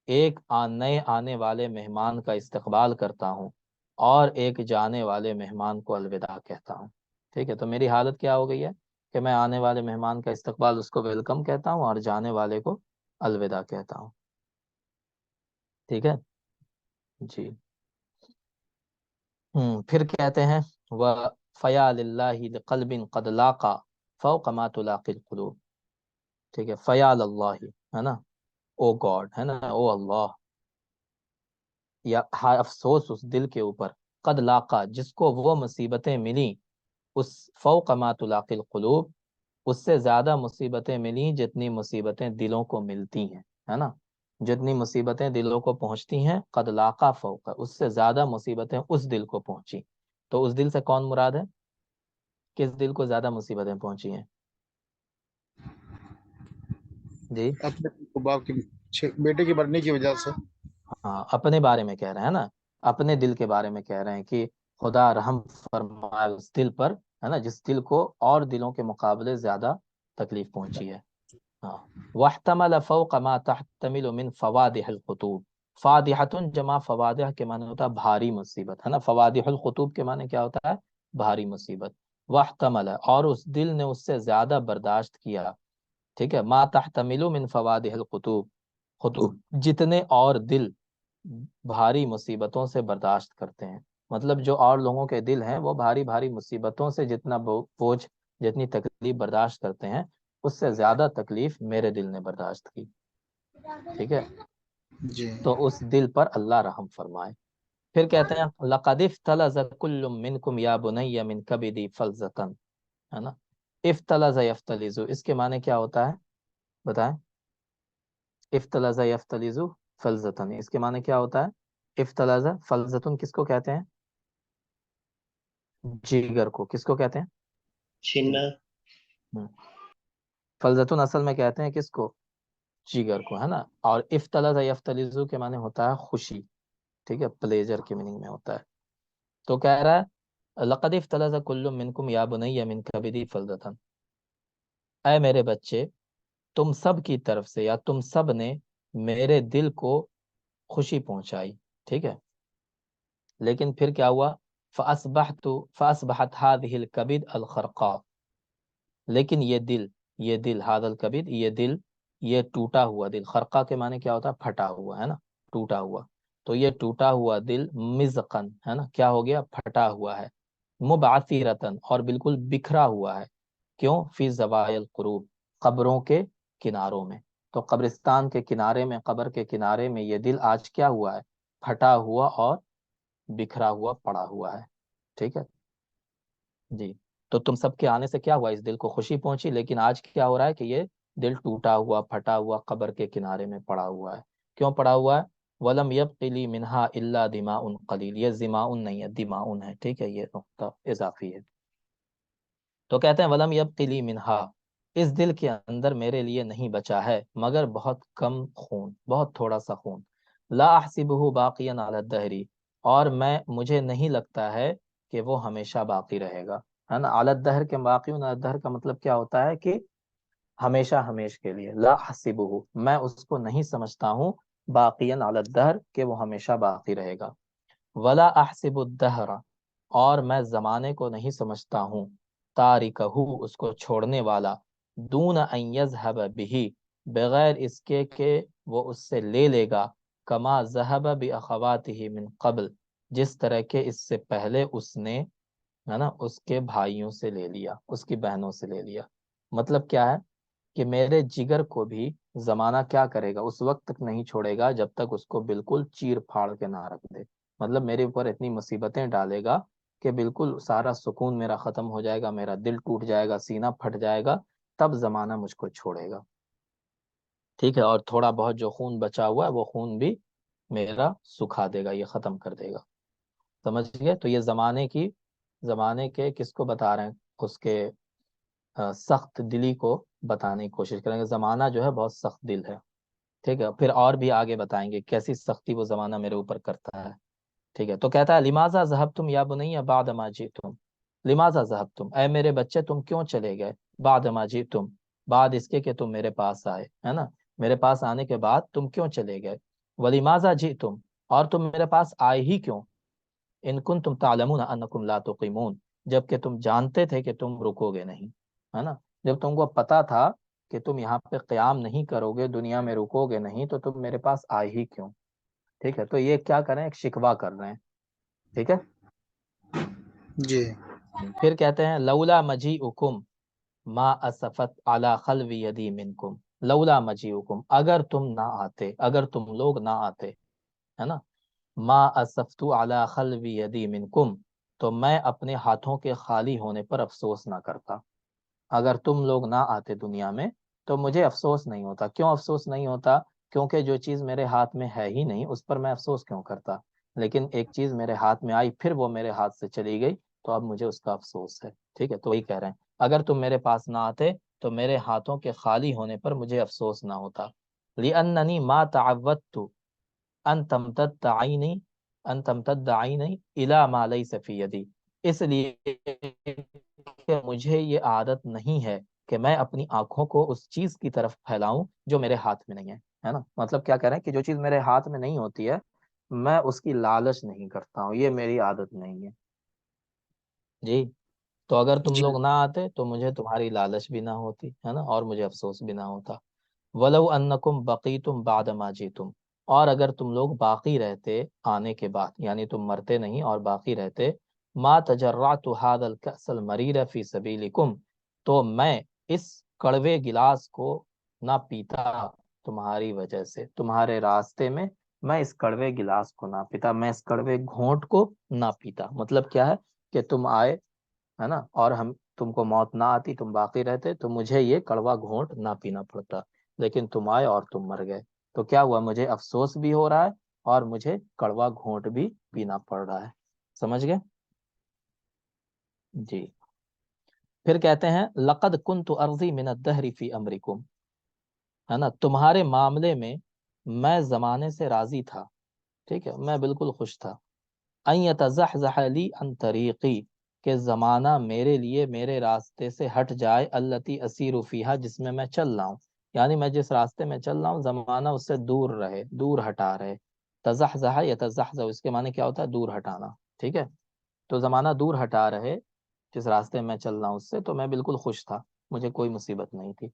ایک نئے آنے والے مہمان کا استقبال کرتا ہوں اور ایک جانے والے مہمان کو الوداع کہتا ہوں. ٹھیک ہے، تو میری حالت کیا ہو گئی ہے کہ میں آنے والے مہمان کا استقبال، اس کو ویلکم کہتا ہوں، اور جانے والے کو الوداع کہتا ہوں. ٹھیک ہے جی. پھر کہتے ہیں وَفَيَا لِلَّهِ لِقَلْبٍ قَدْ لَاقَى فَوْقَ مَا تُلَاقِي الْقُلُوبُ. ٹھیک ہے، فَيَا لِلَّهِ ہے نا، او گاڈ ہے نا، او اللہ، یا افسوس اس دل کے اوپر، قد لاقا، جس کو وہ مصیبتیں ملیں، اس فوق ما تلاقی القلوب، اس سے زیادہ مصیبتیں ملیں جتنی مصیبتیں دلوں کو ملتی ہیں ہے نا. جتنی مصیبتیں دلوں کو پہنچتی ہیں، قد لاقا فوق، اس سے زیادہ مصیبتیں اس دل کو پہنچی. تو اس دل سے کون مراد ہے؟ کس دل کو زیادہ مصیبتیں پہنچی ہیں؟ جی اپنے باپ کی بیٹے کی مرنے کی وجہ سے. ہاں، اپنے بارے میں کہہ رہے ہیں نا، اپنے دل کے بارے میں کہہ رہے ہیں کہ خدا رحم فرمائے اس دل پر ہے نا، جس دل کو اور دلوں کے مقابلے زیادہ تکلیف پہنچی ہے. ہاں. وَاحْتَمَلَ فَوْقَ مَا تَحْتَمِلُ مِنْ فَوَادِحِ الْخُطُوبِ، فادحۃ جمع فوادح کے معنی ہوتا ہے بھاری مصیبت ہے نا. فوادح الخطوب کے معنی کیا ہوتا ہے؟ بھاری مصیبت. واحتمل، اور اس دل نے اس سے زیادہ برداشت کیا. ٹھیک ہے، ما تحتمل من فوادح الخطوب، خطوب جتنے اور دل بھاری مصیبتوں سے برداشت کرتے ہیں. مطلب جو اور لوگوں کے دل ہیں وہ بھاری بھاری مصیبتوں سے جتنا بوجھ، جتنی تکلیف برداشت کرتے ہیں، اس سے زیادہ تکلیف میرے دل نے برداشت کی. ٹھیک ہے، جی تو اس دل پر اللہ رحم فرمائے. پھر کہتے ہیں لقد افتلذ كل منكم يا بني من كبدي فلذة، ہے نا. افتلذ یفتلذ، اس کے معنی کیا ہوتا ہے بتائیں؟ افتلذ یفتلذ فلذة، اس کے معنی کیا ہوتا ہے؟ افتلذ فلذة کس کو کہتے ہیں؟ جگر کو. کس کو کہتے ہیں؟ چھیننا. فلذة اصل میں کہتے ہیں کس کو؟ جگر کو ہے نا. اور افتلذ یفتلذ کے معنی ہوتا ہے خوشی. ٹھیک ہے، پلیجر کے میننگ میں ہوتا ہے. تو کہہ رہا ہے لقد افتلذ كل منكم يا بني من كبدي فلذة، اے میرے بچے، تم سب کی طرف سے یا تم سب نے میرے دل کو خوشی پہنچائی. ٹھیک ہے، لیکن پھر کیا ہوا؟ فَأَصْبَحَتْ هَذِهِ الْكَبِدْ الْخَرْقَاء، لیکن یہ دل هذا الكبد، یہ دل، یہ ٹوٹا ہوا دل. خرقہ کے معنی کیا ہوتا ہے؟ پھٹا ہوا ہے نا، ٹوٹا ہوا. تو یہ ٹوٹا ہوا دل مزقن ہے نا، کیا ہو گیا؟ پھٹا ہوا ہے، مبعثرتن اور بالکل بکھرا ہوا ہے، کیوں؟ فی زوائل القروب، قبروں کے کناروں میں، تو قبرستان کے کنارے میں، قبر کے کنارے میں یہ دل آج کیا ہوا ہے؟ پھٹا ہوا اور بکھرا ہوا پڑا ہوا ہے، ٹھیک ہے جی۔ تو تم سب کے آنے سے کیا ہوا؟ اس دل کو خوشی پہنچی، لیکن آج کیا ہو رہا ہے کہ یہ دل ٹوٹا ہوا پھٹا ہوا قبر کے کنارے میں پڑا ہوا ہے۔ کیوں پڑا ہوا ہے؟ ولم يبق لي منها الا دماء قلیل، یہ زماء نہیں ہے، دماء ہے، ٹھیک ہے، یہ نقطہ اضافی ہے۔ تو کہتے ہیں ولم يبق لي منها، اس دل کے اندر میرے لیے نہیں بچا ہے مگر بہت کم خون، بہت تھوڑا سا خون۔ لا احسبه باقیا على الدهر، اور مجھے نہیں لگتا ہے کہ وہ ہمیشہ باقی رہے گا، ہے نا۔ علی الدہر کے باقی، علی الدہر کا مطلب کیا ہوتا ہے کہ ہمیشہ ہمیش کے لیے۔ لا احسبہ، میں اس کو نہیں سمجھتا ہوں، باقیا علی الدہر، کہ وہ ہمیشہ باقی رہے گا۔ ولا احسب الدہر، اور میں زمانے کو نہیں سمجھتا ہوں، تارکہ، اس کو چھوڑنے والا، دون ان یذهب بہ، بغیر اس کے کہ وہ اس سے لے لے گا، کما ذهب باخواته من قبل، جس طرح کہ اس سے پہلے اس نے، ہے نا، اس کے بھائیوں سے لے لیا، اس کی بہنوں سے لے لیا۔ مطلب کیا ہے کہ میرے جگر کو بھی زمانہ کیا کرے گا؟ اس وقت تک نہیں چھوڑے گا جب تک اس کو بالکل چیر پھاڑ کے نہ رکھ دے۔ مطلب میرے اوپر اتنی مصیبتیں ڈالے گا کہ بالکل سارا سکون میرا ختم ہو جائے گا، میرا دل ٹوٹ جائے گا، سینہ پھٹ جائے گا، تب زمانہ مجھ کو چھوڑے گا، ٹھیک ہے۔ اور تھوڑا بہت جو خون بچا ہوا ہے وہ خون بھی میرا سکھا دے گا، یہ ختم کر دے گا، سمجھ گئے؟ تو یہ زمانے کے کس کو بتا رہے ہیں؟ اس کے سخت دلی کو بتانے کی کوشش کریں گے۔ زمانہ جو ہے بہت سخت دل ہے، ٹھیک ہے، پھر اور بھی آگے بتائیں گے کیسی سختی وہ زمانہ میرے اوپر کرتا ہے، ٹھیک ہے۔ تو کہتا ہے لماذا ذهبتم یا بنی بعد ما جئتم، لماذا ذهبتم، اے میرے بچے تم کیوں چلے گئے، بعد ما جئتم، بعد اس کے کہ تم میرے پاس آئے، ہے نا، میرے پاس آنے کے بعد تم کیوں چلے گئے، ولماذا جئتم، اور تم میرے پاس آئے ہی کیوں، ان کنتم تعلمون انکم لا تقیمون، جبکہ تم جانتے تھے کہ تم رکو گے نہیں، ہے نا، جب تم کو پتا تھا کہ تم یہاں پہ قیام نہیں کرو گے، دنیا میں رکو گے نہیں، تو تم میرے پاس آئے ہی کیوں، ٹھیک ہے۔ تو یہ کیا کریں؟ ایک شکوہ کر رہے ہیں، ٹھیک ہے جی پھر کہتے ہیں لولا مجیئکم ما اسفت علی خلوی یدی منکم، لولا مجیئکم، اگر تم نہ آتے، اگر تم لوگ نہ آتے، ہے نا، ما اسفت علی خلوی یدی منکم، تو میں اپنے ہاتھوں کے خالی ہونے پر افسوس نہ کرتا، اگر تم لوگ نہ آتے دنیا میں تو مجھے افسوس نہیں ہوتا۔ کیوں افسوس نہیں ہوتا؟ کیونکہ جو چیز میرے ہاتھ میں ہے ہی نہیں اس پر میں افسوس کیوں کرتا، لیکن ایک چیز میرے ہاتھ میں آئی پھر وہ میرے ہاتھ سے چلی گئی تو اب مجھے اس کا افسوس ہے، ٹھیک ہے۔ تو وہی کہہ رہے ہیں اگر تم میرے پاس نہ آتے تو میرے ہاتھوں کے خالی ہونے پر مجھے افسوس نہ ہوتا۔ لِأَنَّنِي مَا تَعَوَّدْتُ ان تمتد عینی، ان تمتد عینی الی ما لیس فی یدی، اس لیے کہ مجھے یہ عادت نہیں ہے کہ میں اپنی آنکھوں کو اس چیز کی طرف پھیلاؤں جو میرے ہاتھ میں نہیں ہے نا، مطلب کیا کہہ رہے ہیں کہ جو چیز میرے ہاتھ میں نہیں ہوتی ہے میں اس کی لالچ نہیں کرتا ہوں، یہ میری عادت نہیں ہے جی۔ تو اگر تم جی لوگ نہ آتے تو مجھے تمہاری لالچ بھی نہ ہوتی، ہے نا، اور مجھے افسوس بھی نہ ہوتا۔ وَلَوْ أَنَّكُمْ بَقِيتُمْ بَعْدَ مَا جِئْتُمْ، اور اگر تم لوگ باقی رہتے آنے کے بعد، یعنی تم مرتے نہیں اور باقی رہتے، مَا تَجَرَّعْتُ هَذَا الْكَأْسَ الْمَرِيرَ فِي سَبِيلِكُمْ، تو میں اس کڑوے گلاس کو نہ پیتا تمہاری وجہ سے، تمہارے راستے میں میں اس کڑوے گلاس کو نہ پیتا، میں اس کڑوے گھونٹ کو نہ پیتا۔ مطلب کیا ہے کہ تم آئے، ہے نا، اور تم کو موت نہ آتی، تم باقی رہتے تو مجھے یہ کڑوا گھونٹ نہ پینا پڑتا، لیکن تم آئے اور تم مر گئے تو کیا ہوا؟ مجھے افسوس بھی ہو رہا ہے اور مجھے کڑوا گھونٹ بھی پینا پڑ رہا ہے، سمجھ گئے جی۔ پھر کہتے ہیں لقد کنت ارضی من الدہر فی امرکم، ہے نا، تمہارے معاملے میں میں زمانے سے راضی تھا، ٹھیک ہے، میں بالکل خوش تھا، ان یتزحزح لی عن طریقی، کہ زمانہ میرے لیے میرے راستے سے ہٹ جائے، التی اسیر فیہا، جس میں میں چل رہا ہوں، یعنی میں جس راستے میں چل رہا ہوں زمانہ اس سے دور رہے، دور ہٹا رہے، تزحزح یتزحزح اس کے معنی کیا ہوتا ہے؟ دور ہٹانا، ٹھیک ہے، تو زمانہ دور ہٹا رہے جس راستے میں چل رہا ہوں اس سے، تو میں بالکل خوش تھا، مجھے کوئی مصیبت نہیں تھی۔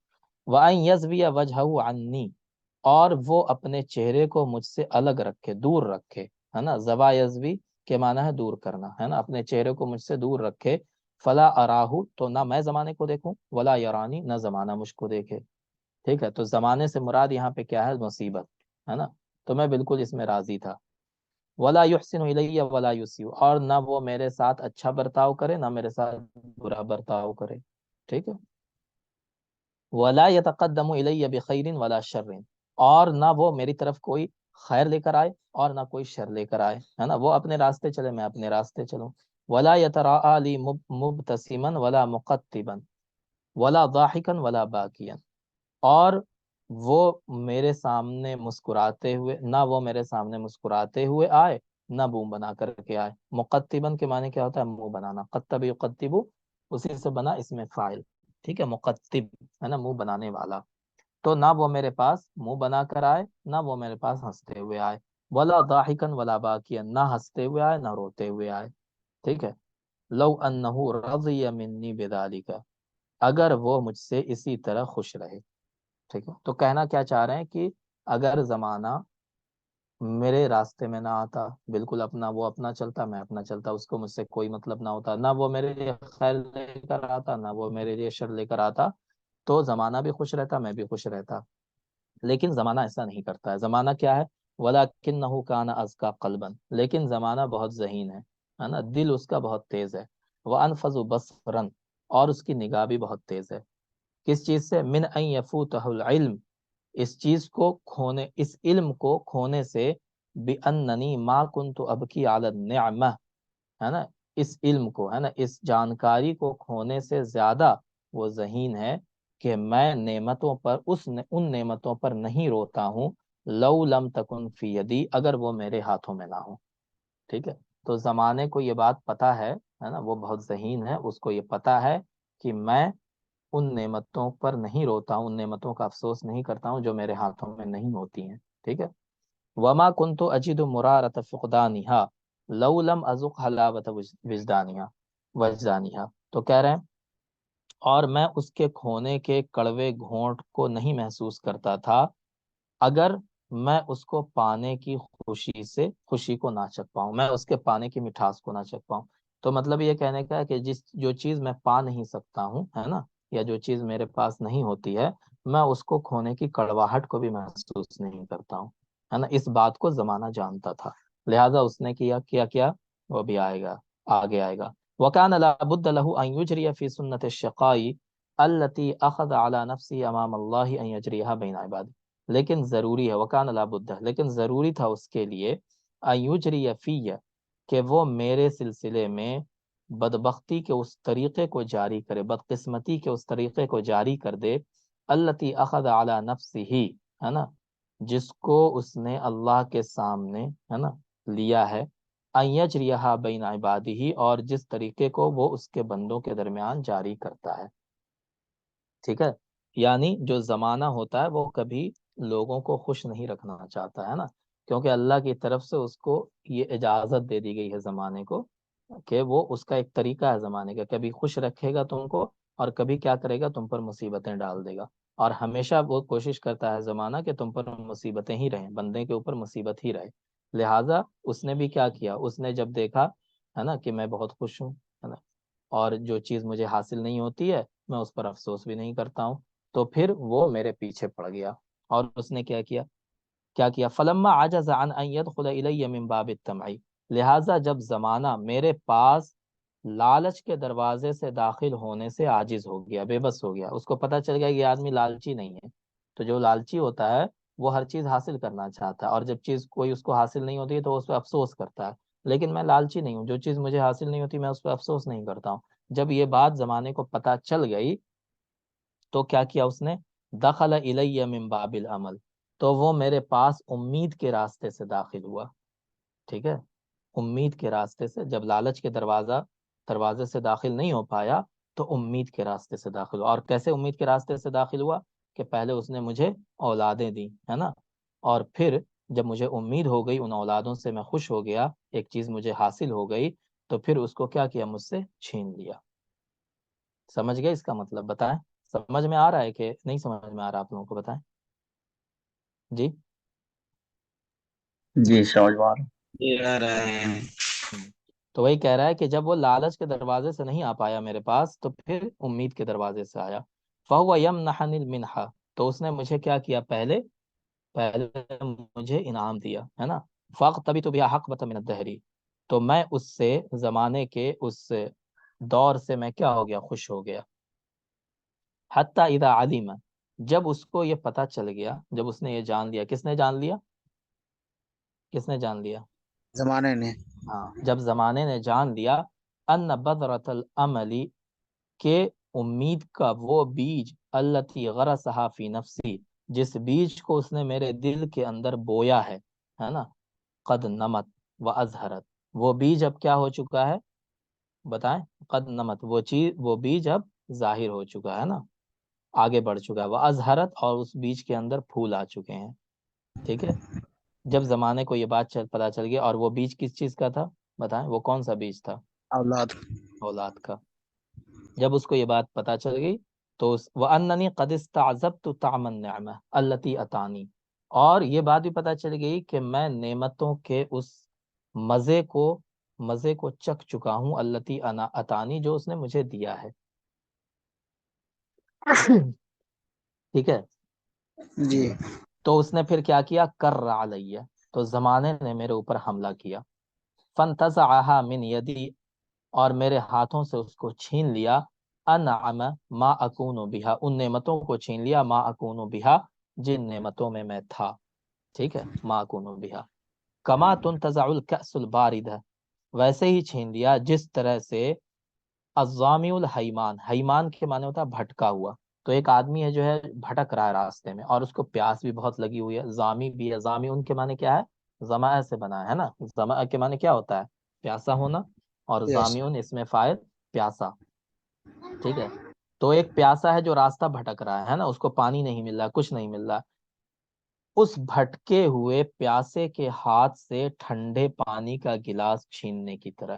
وَأَن يَزْوِيَ وَجْهَهُ عَنِّي، اور وہ اپنے چہرے کو مجھ سے الگ رکھے، دور رکھے، ہے نا، زوا یزوی کے معنی ہے دور کرنا، ہے نا، اپنے چہرے کو مجھ سے دور رکھے، فلا اراہو تو نہ میں زمانے کو دیکھوں، ولا یرانی نہ زمانہ مجھ کو دیکھے، ٹھیک ہے، تو زمانے سے مراد یہاں پہ کیا ہے؟ مصیبت، ہے نا، تو میں بالکل اس میں راضی تھا، ولا یحسن الیہ ولا یسیء، اور نہ وہ میرے ساتھ اچھا برتاؤ کرے نہ میرے ساتھ برا برتاؤ کرے، ٹھیک ہے، ولا يتقدم الی بخیر ولا شر، اور نہ وہ میری طرف کوئی خیر لے کر آئے اور نہ کوئی شر لے کر آئے، ہے نا، وہ اپنے راستے چلے میں اپنے راستے چلوں، ولا یتراء لی مبتسما ولا مقتبا ولا ضاحکا ولا باکیا، اور وہ میرے سامنے مسکراتے ہوئے نہ وہ میرے سامنے مسکراتے ہوئے آئے نہ منہ بنا کر کے آئے، مقتبن کے معنی کیا ہوتا ہے؟ منہ بنانا، قتب یقتبو اسی سے بنا اس میں فاعل، ٹھیک ہے، مقتب ہے نا، منہ بنانے والا، تو نہ وہ میرے پاس منہ بنا کر آئے نہ وہ میرے پاس ہنستے ہوئے آئے، ولا ضاحکن ولا باکیا، نہ ہنستے ہوئے آئے نہ روتے ہوئے آئے، ٹھیک ہے، لو انہ رضی منی بذالک، اگر وہ مجھ سے اسی طرح خوش رہے، ٹھیک ہے، تو کہنا کیا چاہ رہے ہیں کہ اگر زمانہ میرے راستے میں نہ آتا، بالکل اپنا وہ اپنا چلتا میں اپنا چلتا، اس کو مجھ سے کوئی مطلب نہ ہوتا، نہ وہ میرے لیے خیر لے کر آتا نہ وہ میرے لیے شر لے کر آتا، تو زمانہ بھی خوش رہتا میں بھی خوش رہتا، لیکن زمانہ ایسا نہیں کرتا ہے، زمانہ کیا ہے؟ وَلَكِنَّهُ كَانَ أَزْكَى قَلْبًا، لیکن زمانہ بہت ذہین ہے نا، دل اس کا بہت تیز ہے، وَأَنفَذُ بَصْرًا، اور اس کی نگاہ بھی بہت تیز ہے، کس چیز سے؟ من ان یفوتہ العلم، اس چیز کو کھونے، اس علم کو کھونے سے، بأننی ما کنت ابکی علی النعمہ، ہے نا، اس علم کو، ہے نا، اس جانکاری کو کھونے سے زیادہ وہ ذہین ہے کہ میں نعمتوں پر ان نعمتوں پر نہیں روتا ہوں، لو لم تکن فی یدی، اگر وہ میرے ہاتھوں میں نہ ہو، ٹھیک ہے، تو زمانے کو یہ بات پتا ہے نا، وہ بہت ذہین ہے، اس کو یہ پتا ہے کہ میں ان نعمتوں پر نہیں روتا ہوں، ان نعمتوں کا افسوس نہیں کرتا ہوں جو میرے ہاتھوں میں نہیں ہوتی ہیں، ٹھیک ہے، وما كنت اجد مرارة فقدانها لو لم ازق حلاوة وجدانها، تو کہہ رہے ہیں اور میں اس کے کھونے کے کڑوے گھونٹ کو نہیں محسوس کرتا تھا اگر میں اس کو پانے کی خوشی کو نہ چکھ پاؤں، میں اس کے پانے کی مٹھاس کو نہ چکھ پاؤں، تو مطلب یہ کہنے کا ہے کہ جو چیز میں پا نہیں سکتا ہوں، ہے نا، یا جو چیز میرے پاس نہیں ہوتی ہے، میں اس کو کھونے کی کڑواہٹ کو بھی محسوس نہیں کرتا ہوں، ہے نا، اس بات کو زمانہ جانتا تھا، لہذا اس نے کیا وہ بھی آگے آئے گا، وَكَانَ لَا بُدَّ لَهُ أَن يُجْرِيَ فِي سُنَّةِ الشَّقَاءِ الَّتِي أَخَذَ عَلَى نَفْسِهِ أَمَامَ اللَّهِ أَن يَجْرِيَهَا بَيْنَ عِبَادِهِ، لیکن ضروری ہے، وکان لابد، لیکن ضروری تھا اس کے لیے، ایجری فیہ، کہ وہ میرے سلسلے میں بدبختی کے اس طریقے کو جاری کرے، بدقسمتی کے اس طریقے کو جاری کر دے، التی اخذ علی نفسہ، ہے نا، جس کو اس نے اللہ کے سامنے، ہے نا، لیا ہے، ان یجریہا بین عبادہ، اور جس طریقے کو وہ اس کے بندوں کے درمیان جاری کرتا ہے، ٹھیک ہے، یعنی جو زمانہ ہوتا ہے وہ کبھی لوگوں کو خوش نہیں رکھنا چاہتا ہے نا، کیونکہ اللہ کی طرف سے اس کو یہ اجازت دے دی گئی ہے زمانے کو کہ وہ اس کا ایک طریقہ ہے زمانے کا، کبھی خوش رکھے گا تم کو اور کبھی کیا کرے گا؟ تم پر مصیبتیں ڈال دے گا، اور ہمیشہ وہ کوشش کرتا ہے زمانہ کہ تم پر مصیبتیں ہی رہیں، بندے کے اوپر مصیبت ہی رہے، لہٰذا اس نے بھی کیا کیا، اس نے جب دیکھا، ہے نا، کہ میں بہت خوش ہوں، ہے نا، اور جو چیز مجھے حاصل نہیں ہوتی ہے میں اس پر افسوس بھی نہیں کرتا ہوں، تو پھر وہ میرے پیچھے پڑ گیا، اور اس نے کیا کیا فلما عجز عن ان يدخل الی من باب الطمع، لہٰذا جب زمانہ میرے پاس لالچ کے دروازے سے داخل ہونے سے عاجز ہو گیا، بے بس ہو گیا، اس کو پتہ چل گیا کہ یہ آدمی لالچی نہیں ہے، تو جو لالچی ہوتا ہے وہ ہر چیز حاصل کرنا چاہتا ہے، اور جب چیز کوئی اس کو حاصل نہیں ہوتی ہے تو اس پہ افسوس کرتا ہے، لیکن میں لالچی نہیں ہوں، جو چیز مجھے حاصل نہیں ہوتی میں اس پہ افسوس نہیں کرتا ہوں، جب یہ بات زمانے کو پتہ چل گئی تو کیا کیا اس نے؟ دخل الی من باب العمل، تو وہ میرے پاس امید کے راستے سے داخل ہوا، ٹھیک ہے، امید کے راستے سے، جب لالچ کے دروازے سے داخل نہیں ہو پایا تو امید کے راستے سے داخل ہوا، اور کیسے امید کے راستے سے داخل ہوا؟ کہ پہلے اس نے مجھے اولادیں دی، ہے نا، اور پھر جب مجھے امید ہو گئی ان اولادوں سے، میں خوش ہو گیا، ایک چیز مجھے حاصل ہو گئی، تو پھر اس کو کیا کیا؟ مجھ سے چھین لیا، سمجھ گئے اس کا مطلب؟ بتائیں، سمجھ میں آ رہا ہے کہ نہیں سمجھ میں آ رہا آپ لوگوں کو؟ بتائیں۔ جی جی سمجھ پا رہا ہوں۔ یہ آ رہے ہیں۔ تو وہی کہہ رہا ہے کہ جب وہ لالچ کے دروازے سے نہیں آ پایا میرے پاس تو پھر امید کے دروازے سے آیا۔ فَهُوَ يَمْنَحَنِ الْمِنْحَ، تو اس نے مجھے کیا کیا، پہلے مجھے انعام دیا ہے نا۔ فَاقْتَبِتُ بِهَا حَقْبَةً مِنَ الدَّهْرِ، تو میں اس سے زمانے کے اس دور سے میں کیا ہو گیا، خوش ہو گیا۔ حتی اذا علم، جب اس کو یہ پتہ چل گیا، جب اس نے یہ جان لیا، کس نے جان لیا، کس نے جان لیا، زمانے نے۔ ہاں جب زمانے نے جان لیا، ان بذرۃ الامل، کہ امید کا وہ بیج، التی غرسها فی نفسی، جس بیج کو اس نے میرے دل کے اندر بویا ہے نا، قد نمت و ازہرت، وہ بیج اب کیا ہو چکا ہے، بتائیں، قد نمت، وہ چیز، وہ بیج اب ظاہر ہو چکا ہے نا، آگے بڑھ چکا ہے، وہ ازہرت، اور اس بیج کے اندر پھول آ چکے ہیں، ٹھیک ہے۔ جب زمانے کو یہ بات پتا چل گیا، اور وہ بیج کس چیز کا تھا، بتائیں وہ کون سا بیج تھا، اولاد۔ اولاد کا۔ جب اس کو یہ بات پتا چل گئی تو وَأَنَّنِي قَدْ اسْتَعْذَبْتُ طَعْمَ النِّعْمَةِ الَّتِي أَتَانِي، اور یہ بات بھی پتا چل گئی کہ میں نعمتوں کے اس مزے کو چکھ چکا ہوں، الَّتِي أَتَانِی، جو اس نے مجھے دیا ہے، ٹھیک ہے جی۔ جی۔ تو اس نے پھر کیا کیا، کر علیہ، تو زمانے نے میرے اوپر حملہ کیا، فانتزعها من یدی، اور میرے ہاتھوں سے اس کو چھین لیا، انعم ما اکون بہا، ان نعمتوں کو چھین لیا، ما اکون بہا، جن نعمتوں میں میں تھا، ٹھیک ہے، ما اکون بہا، کما تنتزع الکأس البارد، ویسے ہی چھین لیا جس طرح سے الظامی الحیمان، حیمان کے معنی ہوتا ہے بھٹکا ہوا، تو ایک آدمی ہے جو ہے بھٹک رہا ہے راستے میں، اور اس کو پیاس بھی بہت لگی ہوئی ہے، ظامی بھی ہے، ظامی ان کے معنی کیا ہے، ظمأ سے بنا ہے نا، ظمأ کے معنی کیا ہوتا ہے، پیاسا ہونا، اور یس۔ ضامیون اس میں فاعل، پیاسا، ٹھیک ہے۔ تو ایک پیاسا ہے جو راستہ بھٹک رہا ہے نا، اس کو پانی نہیں مل رہا، کچھ نہیں مل رہا، اس بھٹکے ہوئے پیاسے کے ہاتھ سے ٹھنڈے پانی کا گلاس چھیننے کی طرح،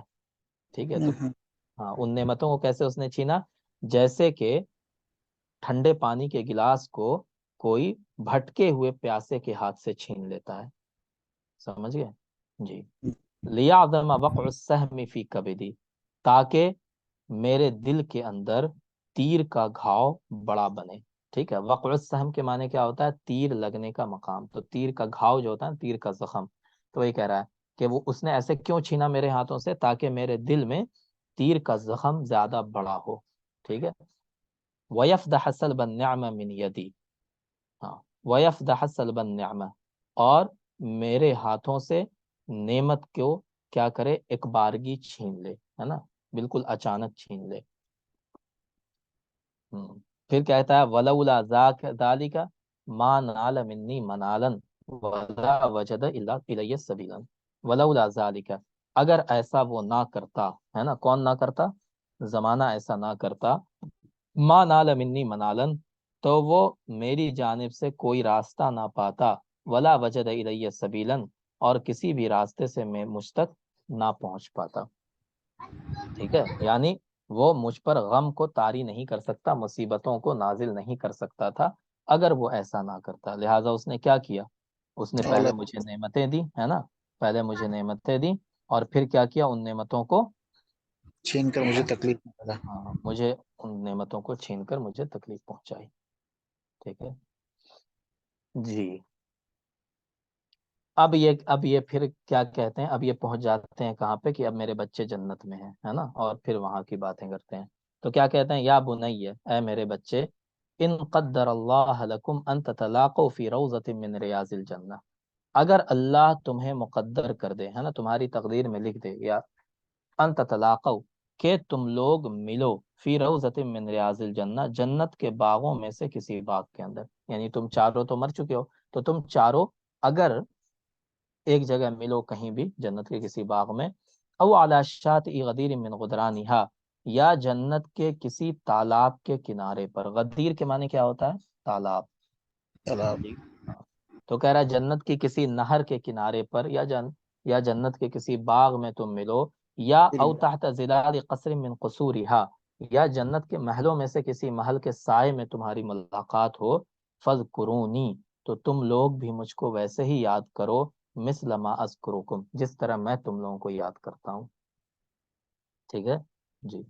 ٹھیک ہے۔ تو ہاں، ان نعمتوں کو کیسے اس نے چھینا، جیسے کہ ٹھنڈے پانی کے گلاس کو کوئی بھٹکے ہوئے پیاسے کے ہاتھ سے چھین لیتا ہے، سمجھ گئے جی۔ لیعظم وقع السہم فی کبدی، تاکہ میرے دل کے اندر تیر کا گھاؤ بڑا بنے، ٹھیک ہے۔ وقع السہم کے معنی کیا ہوتا ہے، تیر لگنے کا مقام، تو تیر کا گھاؤ جو ہوتا ہے، تیر کا زخم، تو وہی کہہ رہا ہے کہ وہ اس نے ایسے کیوں چھینا میرے ہاتھوں سے، تاکہ میرے دل میں تیر کا زخم زیادہ بڑا ہو، ٹھیک ہے۔ وَيَفْدَحَ سَلْبَ النِّعْمَ مِنْ یَدِی، ہاں، وَيَفْدَحَ سَلْبَ النِّعْمَ، اور میرے ہاتھوں سے نعمت کو کیا کرے، ایک بارگی چھین لے، ہے نا، بالکل اچانک چھین لے۔ پھر کہتا ہے وَلَوْلَا ذَلِكَ مَا نَالَ مِنِّي مَنَالًا وَلَا وَجَدَ إِلَّا إِلَيَّ سَبِيلًا، وَلَوْلَا ذَلِكَ، اگر ایسا وہ نہ کرتا، ہے نا، کون نہ کرتا، زمانہ ایسا نہ کرتا، مَا نَالَ مِنِّي مَنَالًا، تو وہ میری جانب سے کوئی راستہ نہ پاتا، وَلَا وَجَدَ إِلَيَّ سَبِيلًا، اور کسی بھی راستے سے میں مجھ تک نہ پہنچ پاتا، ٹھیک ہے۔ یعنی وہ مجھ پر غم کو طاری نہیں کر سکتا، مصیبتوں کو نازل نہیں کر سکتا تھا اگر وہ ایسا نہ کرتا، لہٰذا اس نے کیا کیا، اس نے پہلے اولاد مجھے نعمتیں دی، ہے نا، پہلے مجھے نعمتیں دی، اور پھر کیا کیا، ان نعمتوں کو، چھین کر مجھے تکلیف نہ پڑا۔ ہاں، مجھے ان نعمتوں کو چھین کر مجھے تکلیف پہنچائی، ٹھیک ہے جی۔ اب یہ پھر کیا کہتے ہیں، اب یہ پہنچ جاتے ہیں کہاں پہ، کہ اب میرے بچے جنت میں ہیں، ہے نا، اور پھر وہاں کی باتیں کرتے ہیں، تو کیا کہتے ہیں، یا بنی، اے میرے بچے، ان قدر اللہ لکم ان تتلاقوا فی روضۃ من ریاض الجنہ، اگر اللہ تمہیں مقدر کر دے، ہے نا، تمہاری تقدیر میں لکھ دے، یا ان تتلاقوا، کہ تم لوگ ملو، فی روضۃ من ریاض الجنہ، جنت کے باغوں میں سے کسی باغ کے اندر، یعنی تم چاروں تو مر چکے ہو، تو تم چاروں اگر ایک جگہ ملو کہیں بھی جنت کے کسی باغ میں، او علی شاطئ غدیر من غدرانہا، یا جنت کے کسی تالاب کے کنارے پر، غدیر کے معنی کیا ہوتا ہے، تالاب، اولاد۔ جی ہاں۔ تو کہہ رہا ہے جنت کی کسی نہر کے کنارے پر، یا جنت کے کسی باغ میں تم ملو، یا او تحت ظلال قصر من قصورہا، یا جنت کے محلوں میں سے کسی محل کے سائے میں تمہاری ملاقات ہو، فذکرونی، تو تم لوگ بھی مجھ کو ویسے ہی یاد کرو، مثل ما اذکرکم، جس طرح میں تم لوگوں کو یاد کرتا ہوں. ٹھیک ہے جی.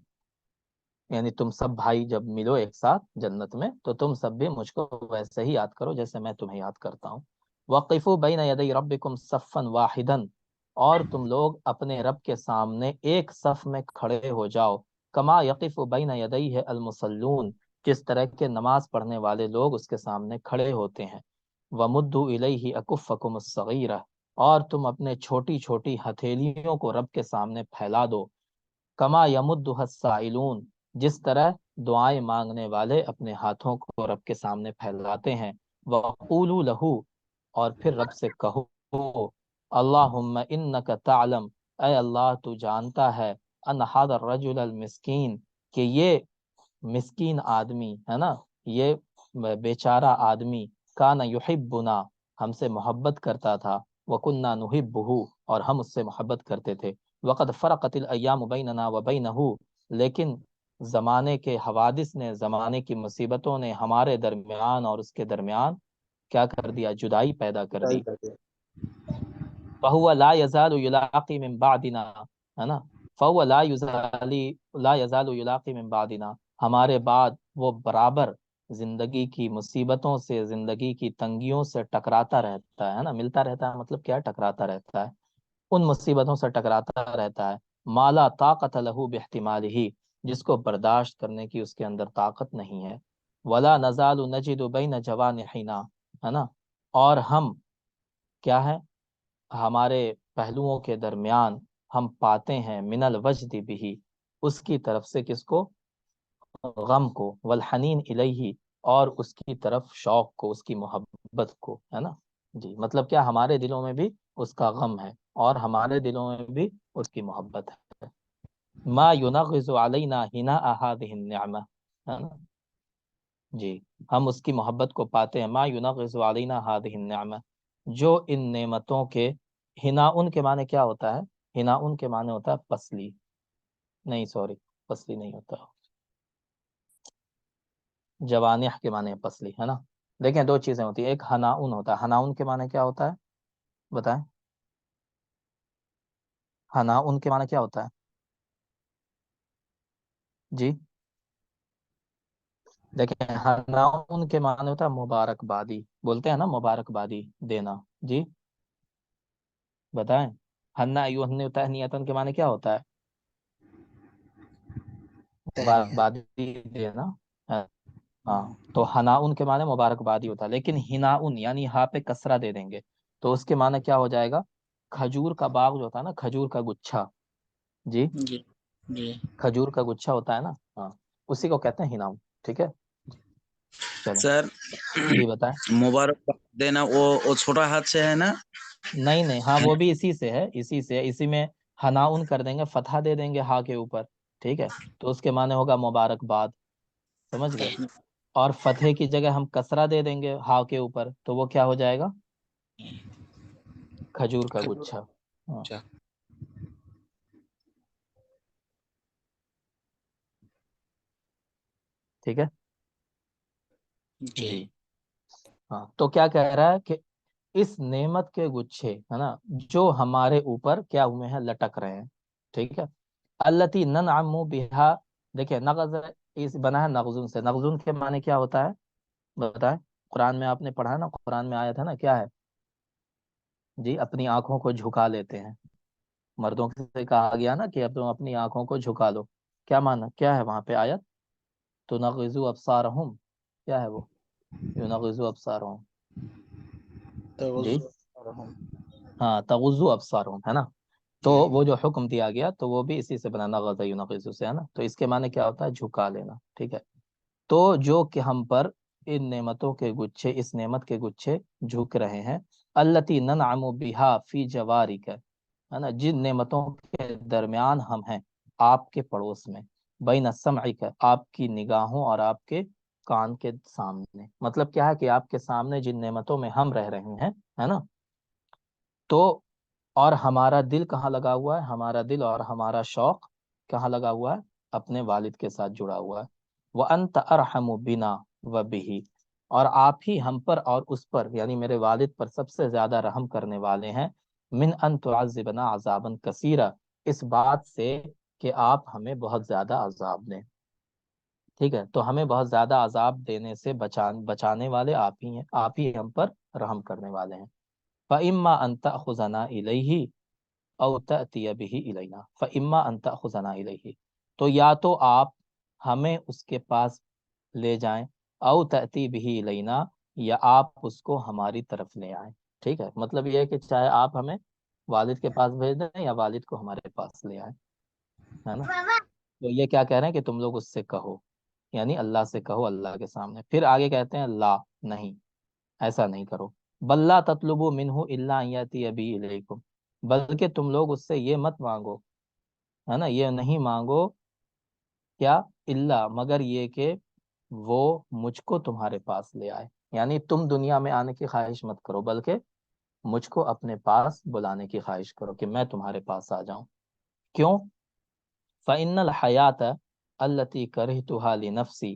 یعنی تم سب بھائی جب ملو ایک ساتھ جنت میں تو تم سب بھی مجھ کو ویسے ہی یاد کرو جیسے میں تمہیں یاد کرتا ہوں. وقفوا بین یدی ربکم صفا واحدا، اور تم لوگ اپنے رب کے سامنے ایک صف میں کھڑے ہو جاؤ. کما یقف بین یدیہ المصلون، جس طرح کے نماز پڑھنے والے لوگ اس کے سامنے کھڑے ہوتے ہیں. ومدوا الیہ اکفکم الصغیرہ، اور تم اپنے چھوٹی چھوٹی ہتھیلیوں کو رب کے سامنے پھیلا دو. کما یمدها السائلون، جس طرح دعائیں مانگنے والے اپنے ہاتھوں کو رب کے سامنے پھیلاتے ہیں. وقولوا لہو، اور پھر رب سے کہو، اللہم انک تعلم، اے اللہ تو جانتا ہے، ان ھذا الرجل المسکین، کہ یہ مسکین آدمی ہے نا، یہ بیچارہ آدمی، کان یحبنا، ہم سے محبت کرتا تھا، وکننا نحبہ، اور ہم اس سے محبت کرتے تھے. وقد فرقت الایام بیننا وبینہ، لیکن زمانے کے حوادث نے، زمانے کی مصیبتوں نے ہمارے درمیان اور اس کے درمیان کیا کر دیا؟ جدائی پیدا کر دی. فہو لا یزال یلاقی من بعدنا، ہے نا، فہو لا یزال یلاقی من بعدنا، ہمارے بعد وہ برابر زندگی کی مصیبتوں سے، زندگی کی تنگیوں سے ٹکراتا رہتا ہے نا. ملتا رہتا ہے مطلب کیا ہے؟ ٹکراتا رہتا ہے، ان مصیبتوں سے ٹکراتا رہتا ہے. مالا طاقت لہو باحتمالہ، جس کو برداشت کرنے کی اس کے اندر طاقت نہیں ہے. ولا نزال نجد بین جوانحنا، ہے نا، اور ہم کیا ہے؟ ہمارے پہلوؤں کے درمیان ہم پاتے ہیں من الوجد بھی، اس کی طرف سے، کس کو؟ غم کو. والحنین الیہ، اور اس کی طرف شوق کو، اس کی محبت کو، ہے نا جی. مطلب کیا؟ ہمارے دلوں میں بھی اس کا غم ہے اور ہمارے دلوں میں بھی اس کی محبت ہے. ما ینغز علینا ہناء هذه النعمہ، ہے نا جی. ہم اس کی محبت کو پاتے ہیں. ما ینغز علینا هذه النعمہ، جو ان نعمتوں کے، ہنا ان کے معنی کیا ہوتا ہے؟ ہنا ان کے معنی ہوتا ہے پسلی، نہیں سوری، پسلی نہیں ہوتا، جوانح کے معنی ہے پسلی، ہے نا. دیکھیں دو چیزیں ہوتی ہیں، ایک ہناؤن ہوتا ہے. ہناؤن کے معنی کیا ہوتا ہے بتائیں؟ ہناؤن کے معنی کیا ہوتا ہے جی؟ دیکھیں ہناؤن کے معنی ہوتا ہے مبارک بادی، بولتے ہیں نا مبارک بادی دینا جی. بتائیں ہنا یوہن تہنیتن کے معنی کیا ہوتا ہے؟ مبارک تہنیت. بادی دینا. ہاں، تو ہناؤن کے معنی مبارکبادی ہوتا ہے. لیکن ہناؤن یعنی ہاں پہ کسرہ دے دیں گے تو اس کے معنی کیا ہو جائے گا؟ کھجور کا باغ جو ہوتا ہے نا، کھجور کا گچھا جی، جی جی. کھجور کا گچھا ہوتا ہے نا، ہاں، اسی کو کہتے ہیں ہناؤن. ٹھیک ہے چلو سر جی بتائیں. مبارک دینا وہ چھوٹا ہاتھ سے ہے نا؟ نہیں نہیں، ہاں وہ بھی اسی سے ہے، اسی سے، اسی میں ہناؤن کر دیں گے، فتحہ دے دیں گے ہاں کے اوپر. ٹھیک ہے، تو اس کے معنی ہوگا مبارکباد، سمجھ گئے. اور فتح کی جگہ ہم کسرہ دے دیں گے ہا کے اوپر تو وہ کیا ہو جائے گا؟ کھجور کا گچھا. ہاں اچھا. ٹھیک ہے جی. جی. ہاں تو کیا کہہ رہا ہے کہ اس نعمت کے گچھے، ہے نا، جو ہمارے اوپر کیا ہوئے ہیں؟ لٹک رہے ہیں. ٹھیک ہے. التی ننعم بہا، دیکھیں نغز اس بنا ہے نغزن سے. نغزن کے معنی کیا ہوتا ہے بتائیں؟ قرآن میں آپ نے پڑھا ہے نا، قرآن میں آیا تھا نا، کیا ہے جی؟ اپنی آنکھوں کو جھکا لیتے ہیں. مردوں سے کہا گیا نا کہ اب تم اپنی آنکھوں کو جھکا لو. کیا معنی کیا ہے وہاں پہ آیت؟ تو نغزو ابصارہم، کیا ہے وہ؟ ینغزو ابصارہم جی، ہاں تغزو ابصارہم، ہے نا. تو وہ جو حکم دیا گیا تو وہ بھی اسی سے بنا، نغز ینغزو سے، ہے نا. تو اس کے معنی کیا ہوتا ہے؟ جھکا لینا. ٹھیک ہے. تو جو کہ ہم پر ان نعمتوں کے گچھے، اس نعمت کے گچھے جھک رہے ہیں. التی ننعم بہا فی جوارک، ہے نا، جن نعمتوں کے درمیان ہم ہیں آپ کے پڑوس میں. بین سمعک، آپ کی نگاہوں اور آپ کے کان کے سامنے. مطلب کیا ہے کہ آپ کے سامنے جن نعمتوں میں ہم رہ رہے ہیں، ہے نا. تو اور ہمارا دل کہاں لگا ہوا ہے؟ ہمارا دل اور ہمارا شوق کہاں لگا ہوا ہے؟ اپنے والد کے ساتھ جڑا ہوا ہے. وَأَنْتَ أَرْحَمُ بِنَا وَبِهِ، اور آپ ہی ہم پر اور اس پر یعنی میرے والد پر سب سے زیادہ رحم کرنے والے ہیں، من ان تعذبنا عذابا کثیرا، اس بات سے کہ آپ ہمیں بہت زیادہ عذاب دیں، ٹھیک ہے، تو ہمیں بہت زیادہ عذاب دینے سے بچانے والے آپ ہی ہیں، آپ ہی ہم پر رحم کرنے والے ہیں۔ فَإِمَّا أَن تَأْخُذَنَا إِلَيْهِ أَوْ تَأْتِيَ بِهِ إِلَيْنَا فَإِمَّا أَن تَأْخُذَنَا إِلَيْهِ، تو یا تو آپ ہمیں اس کے پاس لے جائیں، او تأتی بِهِ إِلَيْنَا، یا آپ اس کو ہماری طرف لے آئیں، ٹھیک ہے، مطلب یہ ہے کہ چاہے آپ ہمیں والد کے پاس بھیج دیں یا والد کو ہمارے پاس لے آئیں، ہے نا، تو یہ کیا کہہ رہے ہیں کہ تم لوگ اس سے کہو، یعنی اللہ سے کہو اللہ کے سامنے۔ پھر آگے کہتے ہیں لا، نہیں، ایسا نہیں کرو، بل لا تطلبوا منہ الا ان یاتی بی الیکم، بلکہ تم لوگ اس سے یہ مت مانگو، ہے نا، یہ نہیں مانگو کیا، الا مگر یہ کہ وہ مجھ کو تمہارے پاس لے آئے، یعنی تم دنیا میں آنے کی خواہش مت کرو بلکہ مجھ کو اپنے پاس بلانے کی خواہش کرو کہ میں تمہارے پاس آ جاؤں۔ کیوں؟ فَإِنَّ الْحَيَاةَ الَّتِي كَرِهْتُهَا لِنَفْسِي،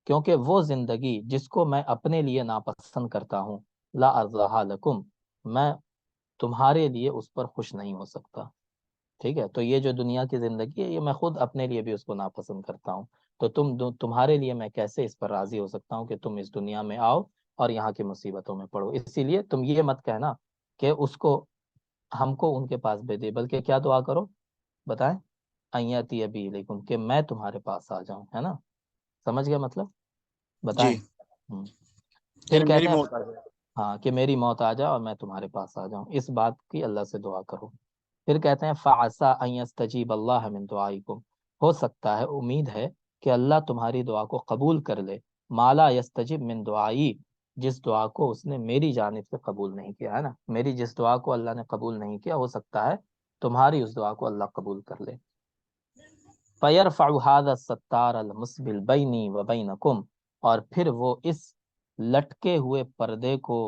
کیونکہ وہ زندگی جس کو میں اپنے لیے ناپسند کرتا ہوں، لا ارضاها لکم، میں تمہارے لیے اس پر خوش نہیں ہو سکتا، ٹھیک ہے، تو یہ جو دنیا کی زندگی ہے یہ میں خود اپنے لیے بھی اس کو ناپسند کرتا ہوں، تو تمہارے لیے میں کیسے اس پر راضی ہو سکتا ہوں کہ تم اس دنیا میں آؤ اور یہاں کی مصیبتوں میں پڑو، اسی لیے تم یہ مت کہنا کہ اس کو ہم کو ان کے پاس بھیج دے، بلکہ کیا دعا کرو بتائیں، ایاتی ابی علیکم، کہ میں تمہارے پاس آ جاؤں، ہے نا، سمجھ گیا مطلب، جی، بتائیں۔ پھر یعنی میری کہتے ہیں موت آ جائے۔ ہاں کہ میری موت آ جائے اور میں تمہارے پاس آ جاؤں، اس بات کی اللہ سے دعا کرو۔ پھر کہتے ہیں فَعَسَىٰ أَن يَسْتَجِيبَ اللَّهَ مِن دُعَائِكُمْ، ہو سکتا ہے، امید ہے کہ اللہ تمہاری دعا کو قبول کر لے، مَا لَا يَسْتَجِبْ مِن دُعَائِي، جس دعا کو اس نے میری جانب سے قبول نہیں کیا، ہے نا، میری جس دعا کو اللہ نے قبول نہیں کیا، ہو سکتا ہے تمہاری اس دعا کو اللہ قبول کر لے۔ فَيَرْفَعُ هَذَا السَّتَّارَ الْمُسْبِلَ بَيْنِي وَبَيْنَكُمْ، اور پھر وہ اس لٹکے ہوئے پردے کو،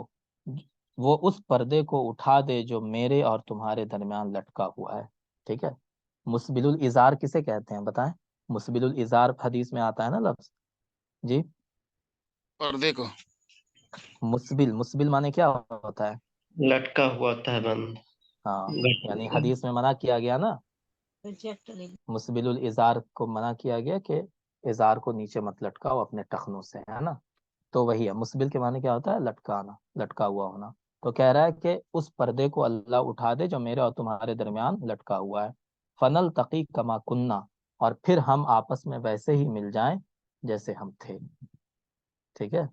وہ اس پردے کو اٹھا دے جو میرے اور تمہارے درمیان لٹکا ہوا ہے، ٹھیک ہے، مسبل الازار کسے کہتے ہیں بتائیں، مسبل الازار حدیث میں آتا ہے نا لفظ، جی، پردے کو مسبل معنی کیا ہوتا ہے، لٹکا ہوا ہوتا ہے بند، ہاں، یعنی گٹھن۔ حدیث میں منع کیا گیا نا، مسبل الازار کو منع کیا گیا کہ ازار کو نیچے مت لٹکاؤ اپنے ٹخنوں سے، ہے نا، تو وہی ہے مسبل کے معنی کیا ہوتا ہے، لٹکانا، لٹکا ہوا ہونا، تو کہہ رہا ہے کہ اس پردے کو اللہ اٹھا دے جو میرے اور تمہارے درمیان لٹکا ہوا ہے، فنل تقی کما کننا، اور پھر ہم آپس میں ویسے ہی مل جائیں جیسے ہم تھے، ٹھیک ہے،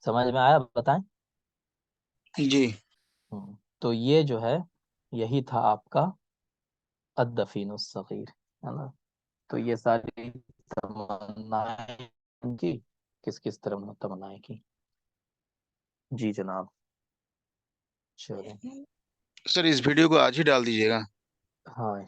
سمجھ میں آیا، بتائیں۔ جی، تو یہ جو ہے یہی تھا آپ کا الدفین الصغیر، ہے نا، تو یہ ساری تمنائیں کی، کس کس طرح تمنائیں کی، جی جناب، چلو، سر اس ویڈیو کو آج ہی ڈال دیجیے گا۔ ہاں